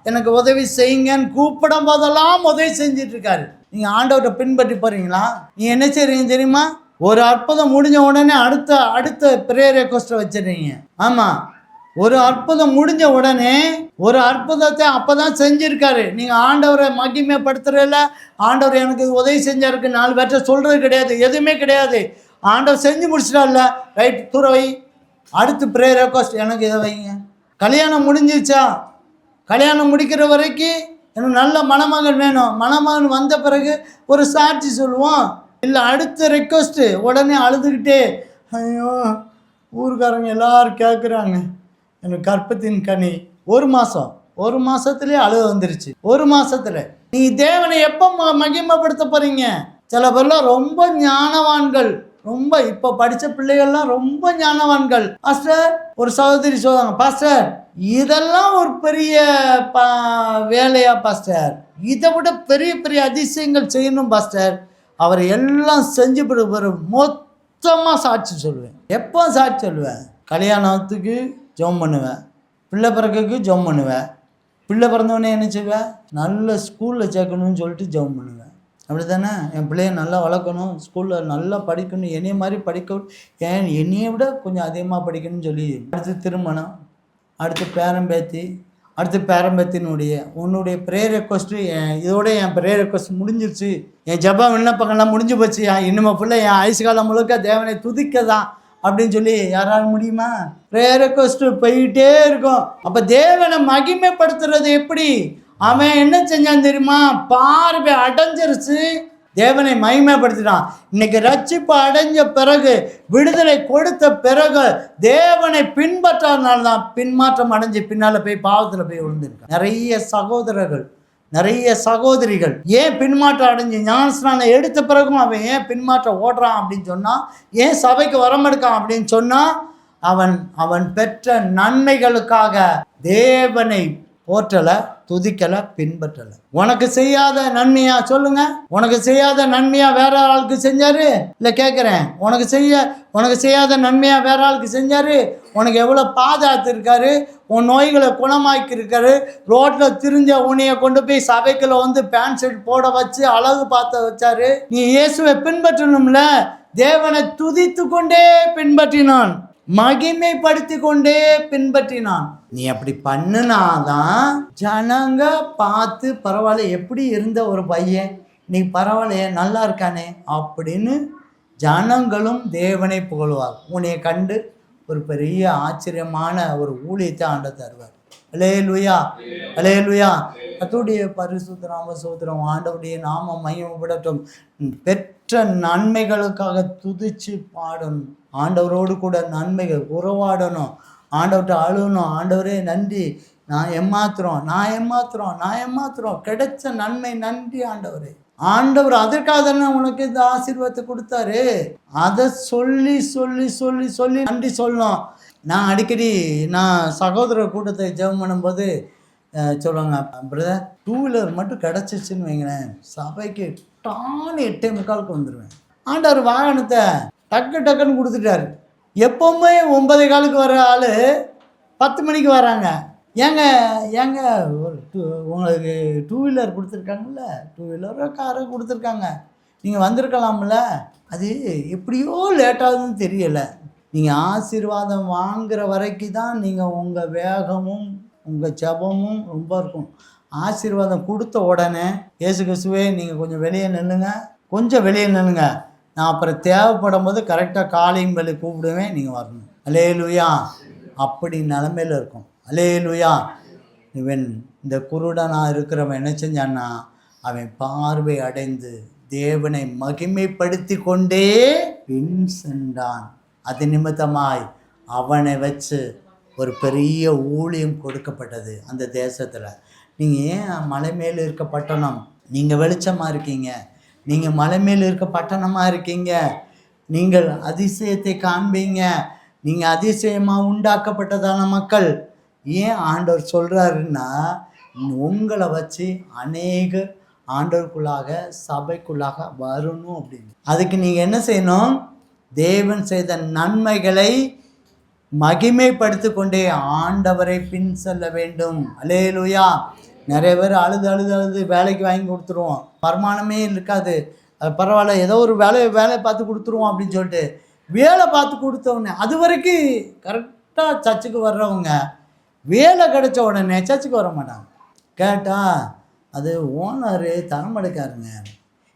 எனக்கு உதவி செய்யுங்கன்னு கூப்பிடும் போதெல்லாம் உதவி செஞ்சிட்டு இருக்காரு. நீங்கள் ஆண்டவரை பின்பற்றி போகிறீங்களா? நீங்கள் என்ன செய்கிறீங்க தெரியுமா? ஒரு அற்புதம் முடிஞ்ச உடனே அடுத்த ப்ரேயர் ரெக்வஸ்ட்டை வச்சிடுறீங்க. ஆமாம், ஒரு அற்புதம் முடிஞ்ச உடனே ஒரு அற்புதத்தை அப்போ தான் செஞ்சுருக்காரு. நீங்கள் ஆண்டவரை மகிமைப்படுத்துறதில்ல. ஆண்டவர் எனக்கு உதவி செஞ்சாருக்கு 4 பேர்ட்ட சொல்கிறது கிடையாது, எதுவுமே கிடையாது. ஆண்டவர் செஞ்சு முடிச்சிட்டார்ல, ரைட் துறவை அடுத்து ப்ரேயர் ரெக்வஸ்ட் எனக்கு இதை வைங்க. கல்யாணம் முடிஞ்சிச்சா? கல்யாணம் முடிக்கிற வரைக்கும் எனக்கு நல்ல மணமகன் வேணும். மணமகன் வந்த பிறகு ஒரு சாட்சி சொல்லுவோம். இல்லை அடுத்த ரெக்வஸ்ட்டு உடனே அழுதுகிட்டே, ஐயோ ஊருக்காரங்க எல்லாரும் கேட்குறாங்க எனக்கு கற்பத்தின் கனி. ஒரு மாதத்துலேயே அழுக வந்துருச்சு. ஒரு மாதத்தில் நீங்கள் தேவனை எப்போ மகிமைப்படுத்த போகிறீங்க? சில பேர்லாம் ரொம்ப ஞானவான்கள், ரொம்ப இப்போ படித்த பிள்ளைகள்லாம் ரொம்ப ஞானவான்கள். பாஸ்டர், ஒரு சகோதரி சொல்லுவாங்க, பாஸ்டர் இதெல்லாம் ஒரு பெரிய வேலையா பாஸ்டர், இதை விட பெரிய பெரிய அதிசயங்கள் செய்யணும் பாஸ்டர். அவர் எல்லாம் செஞ்சு மொத்தமாக சாட்சி சொல்லுவேன். எப்போ சாட்சி சொல்லுவேன்? கல்யாணத்துக்கு ஜெபம் பண்ணுவேன், பிள்ளை பிறகுக்கு ஜெபம் பண்ணுவேன், பிள்ளை பிறந்தவொடனே என்ன செய்வேன்? நல்ல ஸ்கூலில் சேர்க்கணும்னு சொல்லிட்டு ஜெபம் பண்ணுவேன். அப்படி தானே? என் பிள்ளைய நல்லா வளர்க்கணும், ஸ்கூலில் நல்லா படிக்கணும், என்னைய மாதிரி படிக்கணும், என்னையை விட கொஞ்சம் அதிகமாக படிக்கணும்னு சொல்லி. அடுத்து திருமணம், அடுத்து பேரம்பேத்தி, அடுத்து பேரம்பேத்தினுடைய உன்னுடைய ப்ரேயர் ரெக்வஸ்ட்டு இதோட என் ப்ரேயர் ரெக்வஸ்ட் முடிஞ்சிருச்சு, என் ஜப விண்ணப்பங்கள்லாம் முடிஞ்சு போச்சு, இனிமே ஃபுல்லாக என் ஆயுசு காலம் முழுக்க தேவனை துதிக்க தான் அப்படின்னு சொல்லி யாராலும் முடியுமா? ப்ரேயர் ரெக்வஸ்ட்டு போயிட்டே இருக்கும். அப்போ தேவனை மகிமைப்படுத்துறது எப்படி? அவன் என்ன செஞ்சான் தெரியுமா? பார்வை அடைஞ்சிருச்சு, தேவனை மகிமைப்படுத்தினான். இன்னைக்கு ரட்சிப்பு அடைஞ்ச பிறகு, விடுதலை கொடுத்த பிறகு தேவனை பின்பற்றனால்தான் பின்மாற்றம் அடைஞ்சு பின்னால் போய் பாவத்தில் போய் விழுந்திருக்கான். நிறைய சகோதரர்கள், நிறைய சகோதரிகள் ஏன் பின்மாற்றம் அடைஞ்சு ஞானஸ்நானம் எடுத்த பிறகும் அவன் ஏன் பின்மாற்றம் ஓடுறான் அப்படின்னு சொன்னால், ஏன் சபைக்கு வரமெடுக்கான் அப்படின்னு சொன்னால், அவன் பெற்ற நன்மைகளுக்காக தேவனை போற்றலை, துதிக்கலை, பின்பற்றலை. உனக்கு செய்யாத நன்மையா சொல்லுங்க? உனக்கு செய்யாத நன்மையா வேற ஆளுக்கு செஞ்சாரு? இல்லை கேட்குறேன், உனக்கு செய்யாத நன்மையா வேற ஆளுக்கு செஞ்சாரு? உனக்கு எவ்வளோ பாதுகாத்துருக்காரு, உன் நோய்களை குணமாக்கி இருக்காரு, ரோட்டில் திரிஞ்ச உன்னைய கொண்டு போய் சபைக்குள்ள வந்து பேண்ட் ஷர்ட் போட வச்சு அழகு பார்த்த வச்சாரு. நீ இயேசுவை பின்பற்றணும்ல, தேவனை துதித்து கொண்டே பின்பற்றினான், மகிமைப்படுத்தி கொண்டே பின்பற்றினான். நீ அப்படி பண்ணுனாதான் ஜனங்க பார்த்து பரவாயில்ல, எப்படி இருந்த ஒரு பையன் நீ பரவாயில்லையே நல்லா இருக்கானே அப்படின்னு ஜனங்களும் தேவனை புகழ்வார். உன்னைய கண்டு ஒரு பெரிய ஆச்சரியமான ஒரு ஊழியத்தை ஆண்டவர் தருவார். அல்லேலூயா, அல்லேலூயா. கர்த்தருடைய பரிசுத்த நாம ஸ்தோத்திரம். ஆண்டவருடைய நாமம் மகிமைப்படட்டும். பெற்ற நன்மைகளுக்காக துதிச்சு பாடணும். ஆண்டவரோடு கூட நன்மைகள் உறவாடணும், ஆண்டவர்கிட்ட அழுகணும். ஆண்டவரே நன்றி, நான் ஏமாத்துறோம். கிடைச்ச நன்மை நன்றி ஆண்டவரே. ஆண்டவர் அதற்காக தானே உனக்கு இந்த ஆசீர்வாதத்தை கொடுத்தாரு. அதை சொல்லி சொல்லி சொல்லி சொல்லி நன்றி சொல்லணும். நான் அடிக்கடி சகோதரர் கூட்டத்தை ஜெபம் பண்ணும்போது சொல்லுவாங்க, பிரதர் 2 வீலர் மட்டும் கிடச்சிச்சின்னு வைங்களேன், சபைக்கு டான்னு 8:45 வந்துடுவேன். ஆண்டவர் வாகனத்தை டக்குன்னு கொடுத்துட்டாரு. எப்போவுமே 9:15 வர ஆள் 10 மணிக்கு வராங்க. ஏங்க உங்களுக்கு 2 வீலர் கொடுத்துருக்காங்கல்ல, 2 வீலரோ காரோ கொடுத்துருக்காங்க, நீங்கள் வந்திருக்கலாம்ல. அது எப்படியோ லேட்டாகுதுன்னு தெரியலை. நீங்கள் ஆசீர்வாதம் வாங்குகிற வரைக்கும் தான் நீங்கள் உங்கள் வேகமும் உங்கள் ஜபமும் ரொம்ப இருக்கும். ஆசீர்வாதம் கொடுத்த உடனே இயேசு கிறிஸ்துவே நீங்கள் கொஞ்சம் வெளியே நில்லுங்க, நான் அப்புறம் தேவைப்படும் போது கரெக்டாக காலையும் வேலை கூப்பிடுவேன், நீங்கள் வரணும். அல்லேலூயா. அப்படி நிலமையில் இருக்கும். அல்லேலூயா. இவன் இந்த குருடனாக இருக்கிறவன் என்ன செஞ்சான்னா, அவன் பார்வை அடைந்து தேவனை மகிமைப்படுத்தி கொண்டே பின் சென்றான். அது நிமித்தமாய் அவனை வச்சு ஒரு பெரிய ஊழியம் கொடுக்கப்பட்டது அந்த தேசத்தில். நீங்கள் ஏன் மலை மேல் இருக்க பட்டணம், நீங்கள் வெளிச்சமாக இருக்கீங்க, நீங்கள் மலை மேல் இருக்க பட்டணமாக இருக்கீங்க, நீங்கள் அதிசயத்தை காண்பீங்க, நீங்கள் அதிசயமாக உண்டாக்கப்பட்டதான மக்கள். ஏன் ஆண்டவர் சொல்கிறாருன்னா, உங்களை வச்சு அநேக ஆண்டவருக்குள்ளாக சபைக்குள்ளாக வரணும் அப்படின்னு. அதுக்கு நீங்கள் என்ன செய்யணும், தேவன் செய்த நன்மைகளை மகிமைப்படுத்தி கொண்டே ஆண்டவரை பின் செல்ல வேண்டும். அல்லேலூயா. நிறைய பேர் அழுது வேலைக்கு வாங்கி கொடுத்துருவோம், வருமானமே இருக்காது, அது பரவாயில்ல ஏதோ ஒரு வேலையை பார்த்து கொடுத்துருவோம் அப்படின்னு சொல்லிட்டு வேலை பார்த்து கொடுத்தவொடனே அது வரைக்கும் கரெக்டாக சர்ச்சுக்கு வர்றவங்க வேலை கிடைச்ச உடனே சர்ச்சுக்கு வர மாட்டாங்க. கேட்டால் அது ஓனரு தரமடைக்காருங்க.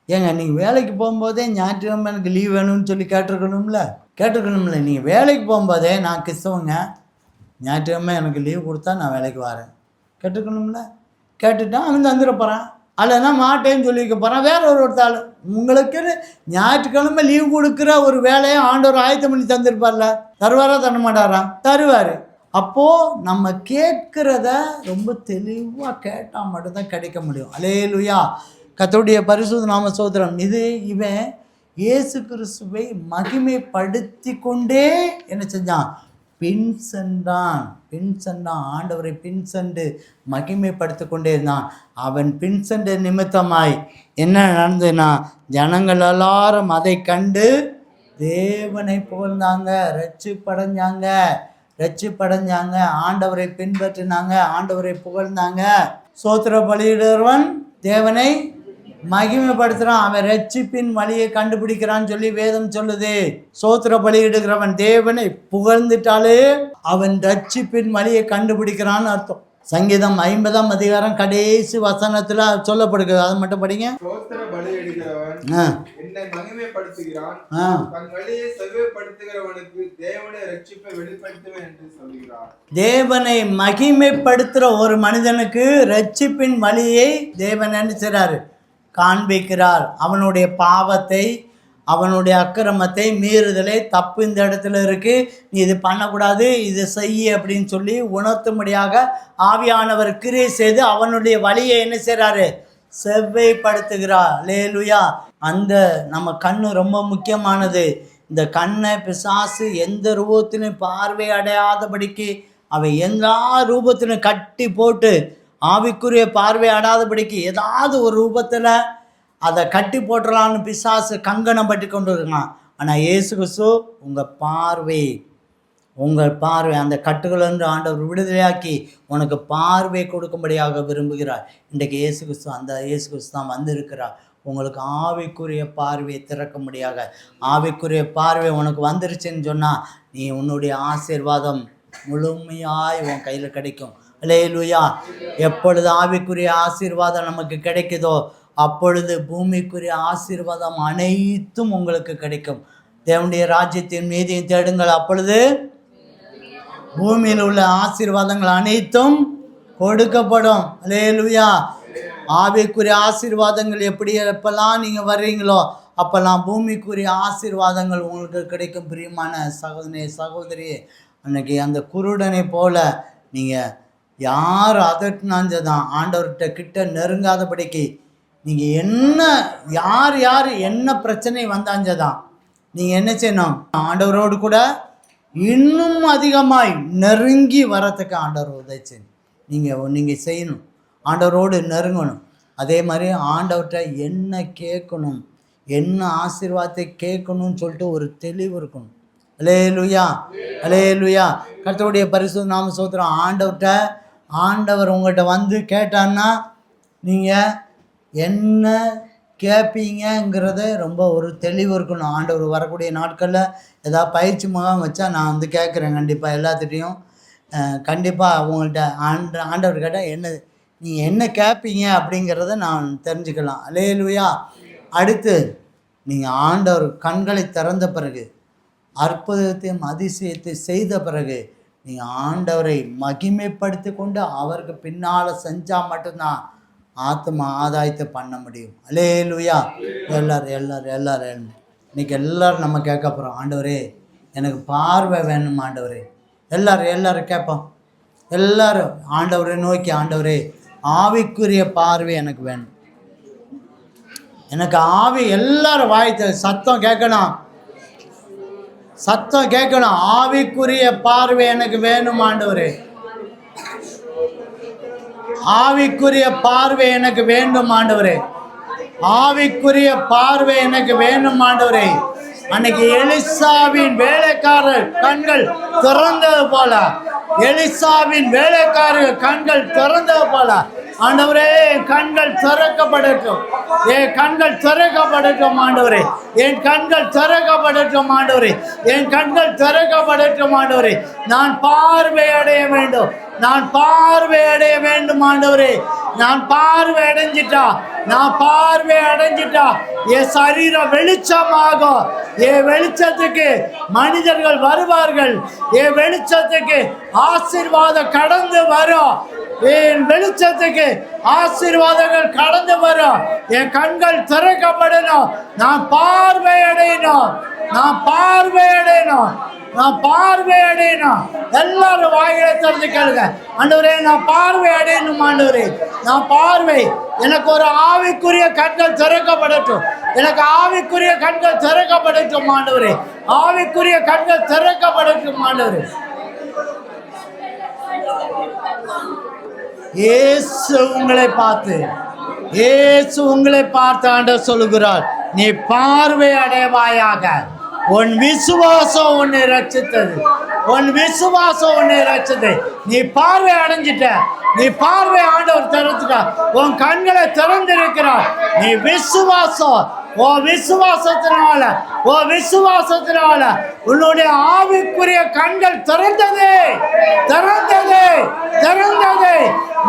ஏங்க நீங்கள் வேலைக்கு போகும்போதே ஞாயிற்றுக்கிழமை எனக்கு லீவ் வேணும்னு சொல்லி கேட்டிருக்கணும்ல. நீங்கள் வேலைக்கு போகும்போதே நான் கிறிஸ்தவங்க, ஞாயிற்றுக்கிழமை எனக்கு லீவ் கொடுத்தா நான் வேலைக்கு வரேன் கேட்டுக்கணும்ல. கேட்டுட்டான் அவன் தந்துட போகிறான், அல்லனா மாட்டேன்னு சொல்லிக்க போகிறான் வேற ஒருத்தாள். உங்களுக்குன்னு ஞாயிற்றுக்கிழமை லீவ் கொடுக்குற ஒரு வேலையை ஆண்டவர் ஆயத்தம் பண்ணி தந்துருப்பார்ல, தருவாரா தர மாட்டாரா? தருவார். அப்போது நம்ம கேட்குறத ரொம்ப தெளிவாக கேட்டால் மட்டும்தான் கிடைக்க முடியும். அல்லேலூயா. கர்த்தருடைய பரிசுத்த நாம ஸ்தோத்திரம். இவன் இயேசு கிறிஸ்துவை மகிமைப்படுத்தி கொண்டே என்ன செஞ்சான், பின் சென்றான். ஆண்டவரை பின் சென்று மகிமைப்படுத்தி கொண்டே இருந்தான். அவன் பின் சென்ற நிமித்தமாய் என்ன நடந்ததுன்னா, ஜனங்கள் எல்லாரும் அதை கண்டு தேவனை புகழ்ந்தாங்க, ரட்சிப்படைஞ்சாங்க, ஆண்டவரை பின்பற்றினாங்க, ஆண்டவரை புகழ்ந்தாங்க. சோத்திர பலியிடுறவன் தேவனை மகிமைப்படுத்துகிறான், அவன் ரட்சிப்பின் வழியை கண்டுபிடிக்கிறான்னு சொல்லி வேதம் சொல்லுது. சோத்திர பலியிடுகிறவன் தேவனை புகழ்ந்துட்டாலே அவன் ரட்சிப்பின் வழியை கண்டுபிடிக்கிறான்னு அர்த்தம். சங்கீதம் 50ஆம் அதிகாரம் கடைசி வசனத்துல சொல்லப்படுகிறது, அதை மட்டும் படிங்க. சோத்திர பலியிடுகிறவன் என்னை மகிமைப்படுத்துகிறான், தன் வழியை செவ்வாய்ப்படுத்துகிறவனுக்கு தேவனுடைய ரட்சிப்பை வெளிப்படுத்துவேன் என்று சொல்கிறார். தேவனை மகிமைப்படுத்துகிற ஒரு மனிதனுக்கு ரட்சிப்பின் வழியை தேவன் என்ன செய்றாரு, காண்பிக்கிறார். அவனுடைய பாவத்தை, அவனுடைய அக்கிரமத்தை, மீறுதலை, தப்பு இந்த இடத்துல இருக்குது, நீ இது பண்ணக்கூடாது, இது செய்ய அப்படின்னு சொல்லி உணர்த்தும்படியாக ஆவியானவர் கிரியை செய்து அவனுடைய வழியை என்ன செய்கிறாரு, செவ்வாய்ப்படுத்துகிறார். அல்லேலூயா. அந்த நம்ம கண்ணு ரொம்ப முக்கியமானது. இந்த கண்ணை பிசாசு எந்த ரூபத்திலும் பார்வை அடையாதபடிக்கு அவை எல்லா ரூபத்திலும் கட்டி போட்டு ஆவிக்குரிய பார்வை அடாதபடிக்கு ஏதாவது ஒரு ரூபத்தில் அதை கட்டி போட்டுடலான்னு பிசாசு கங்கணம் பட்டி கொண்டு இருக்கான். ஆனால் இயேசு கிறிஸ்து உங்கள் பார்வை அந்த கட்டுகளிலிருந்து ஆண்டவர் விடுதலையாக்கி உனக்கு பார்வை கொடுக்கும்படியாக விரும்புகிறார். இன்றைக்கு இயேசு கிறிஸ்து தான் வந்திருக்கிறார். உங்களுக்கு ஆவிக்குரிய பார்வையை திறக்கும்படியாக. ஆவிக்குரிய பார்வை உனக்கு வந்துருச்சுன்னு சொன்னால் நீ உன்னுடைய ஆசீர்வாதம் முழுமையாய் உன் கையில் கிடைக்கும். அல்லேலூயா. எப்பொழுது ஆவிக்குரிய ஆசீர்வாதம் நமக்கு கிடைக்குதோ அப்பொழுது பூமிக்குரிய ஆசீர்வாதம் அனைத்தும் உங்களுக்கு கிடைக்கும். தேவனுடைய ராஜ்யத்தின் மீதியும் தேடுங்கள், அப்பொழுது பூமியில் உள்ள ஆசீர்வாதங்கள் அனைத்தும் கொடுக்கப்படும். அல்லேலூயா. ஆவிக்குரிய ஆசீர்வாதங்கள் எப்பெல்லாம் நீங்கள் வர்றீங்களோ அப்போல்லாம் பூமிக்குரிய ஆசீர்வாதங்கள் உங்களுக்கு கிடைக்கும். பிரியமான சகோதரியே, அன்னைக்கு அந்த குருடனை போல நீங்கள் யார் அதட்டினாஞ்சதான் ஆண்டவர்கிட்ட கிட்ட நெருங்காதபடிக்கு நீங்கள் என்ன யார் யார் என்ன பிரச்சனை வந்தாஞ்சதான் நீங்கள் என்ன செய்யணும்? ஆண்டவரோடு கூட இன்னும் அதிகமாய் நெருங்கி வரத்துக்கு ஆண்டவர் உதவி செய்யணும். நீங்கள் செய்யணும், ஆண்டவரோடு நெருங்கணும். அதே மாதிரி ஆண்டவர்கிட்ட என்ன கேட்கணும், என்ன ஆசீர்வாதத்தை கேட்கணும்னு சொல்லிட்டு ஒரு தெளிவு இருக்கணும். அல்லேலூயா, அல்லேலூயா. கர்த்தருடைய பரிசுத்த நாம ஸ்தோத்திரம். ஆண்டவர் உங்கள்கிட்ட வந்து கேட்டான்னா நீங்கள் என்ன கேட்பீங்கிறத ரொம்ப ஒரு தெளிவு இருக்கணும். ஆண்டவர் வரக்கூடிய நாட்களில் ஏதாவது பயிற்சி முகாம் வச்சா நான் வந்து கேட்குறேன் கண்டிப்பாக எல்லாத்துட்டையும். கண்டிப்பாக உங்கள்கிட்ட ஆண்டவர் கேட்டால் என்ன நீங்கள் என்ன கேட்பீங்க அப்படிங்கிறத நான் தெரிஞ்சுக்கலாம். அல்லேலூயா. அடுத்து நீங்கள் ஆண்டவர் கண்களை திறந்த பிறகு, அற்புதத்தையும் அதிசயத்தை செய்த பிறகு நீங்கள் ஆண்டவரை மகிமைப்படுத்தி கொண்டு அவருக்கு பின்னால் செஞ்சால் மட்டும்தான் ஆத்மா ஆதாயத்தை பண்ண முடியும். அல்லேலூயா. எல்லாரும் இன்னைக்கு எல்லோரும் நம்ம கேட்க போகிறோம், ஆண்டவரே எனக்கு பார்வை வேணும் ஆண்டவரே. எல்லாரும் கேட்போம். எல்லாரும் ஆண்டவரை நோக்கி, ஆண்டவரே ஆவிக்குரிய பார்வை எனக்கு வேணும், எனக்கு ஆவி. எல்லாரும் வாய்த்த சத்தம் கேட்கணும். ஆவிக்குரிய பார்வை எனக்கு வேணும் ஆண்டவரே, ஆவிக்குரிய பார்வை எனக்கு வேண்டும் ஆண்டவரே, ஆவிக்குரிய பார்வை எனக்கு வேண்டும் ஆண்டவரே. அன்னைக்கு எலிசாவின் வேலைக்காரர் கண்கள் திறந்தது போல, எலிசாவின் வேலைக்காரர் கண்கள் திறந்தது போல ஆண்டவரே என் கண்கள் திறக்கப்படட்டும், என் கண்கள் திறக்கப்படட்டும் ஆண்டவரே, என் கண்கள் திறக்கப்படட்டும் ஆண்டவரே, என் கண்கள் திறக்கப்படட்டும் ஆண்டவரே. நான் பார்வை அடைய வேண்டும், நான் பார்வை அடைய வேண்டும் ஆண்டவரே. நான் பார்வை அடைஞ்சிட்டா என் சரீரம் வெளிச்சமாகும். என் வெளிச்சத்துக்கு மனிதர்கள் வருவார்கள், என் வெளிச்சத்துக்கு ஆசீர்வாதம் கடந்து வரும், என் வெளிச்சத்துக்கு ஆசீர்வாதங்கள் கடந்து வரும். என் கண்கள் திறக்கப்படணும், நான் பார்வை அடையணும். எல்லாரும் வாயிலை திறந்து கேளுங்க, ஆண்டவரே நான் பார்வை அடையணும் ஆண்டவரே, நான் பார்வை. எனக்கு ஒரு ஆவிக்குரிய கண்கள் திறக்கப்படட்டும், எனக்கு ஆவிக்குரிய கண்கள் திறக்கப்படட்டும் ஆண்டவரே, ஆவிக்குரிய கண்கள் திறக்கப்படட்டும் ஆண்டவரே. இயேசு உங்களை பார்த்து ஆண்டவர் சொல்லுகிறார், நீ பார்வை அடைவாயாக. உன் விசுவாசம் உன்னை ரட்சித்தது, நீ பார்வை அடைஞ்சிட்ட, நீ பார்வை ஆண்டவர் திறந்துட்ட, உன் கண்களை திறந்திருக்கிறார். நீ விசுவாசம், விசுவாசத்தினால உன்னுடைய ஆவிக்குரிய கண்கள் திறந்தது.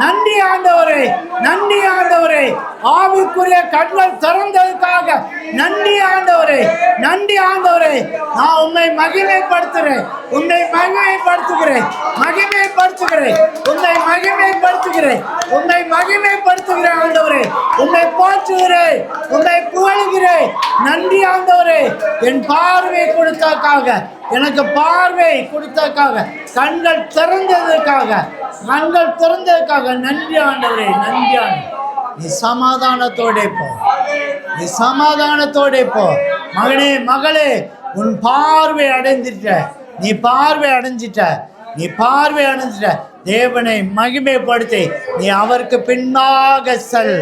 நன்றி ஆண்டவரே, ஆவிக்குரிய கண்கள் திறந்ததுக்காக நன்றி ஆண்டவரே. நான் உம்மை மகிமைப்படுத்துகிறேன், உன்னை மகிமைப்படுத்துகிறேன் ஆண்டவரே. உம்மை போற்றுகிறேன், உம்மை புகழ்கிறேன். நன்றி ஆண்டவரே, என் பார்வை கொடுத்ததுக்காக, எனக்கு பார்வை கொடுத்ததுக்காக, கண்கள் திறந்ததுக்காக நன்றி ஆண்டவரே. நீ சமாதானத்தோடே போ, மகனே மகளே, உன் பார்வை அடைஞ்சிட்ட, நீ பார்வை அடைஞ்சிட்ட. தேவனை மகிமைப்படுத்தி நீ அவருக்கு பின்னாக செல்.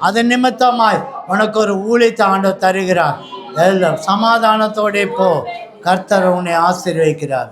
அதன் நிமித்தமாய் உனக்கு ஒரு ஊழியத்தை ஆண்டவர் தருகிறார். எல்லாம் சமாதானத்தோடே போ, கர்த்தர் உன்னை ஆசீர்வதிக்கிறார்.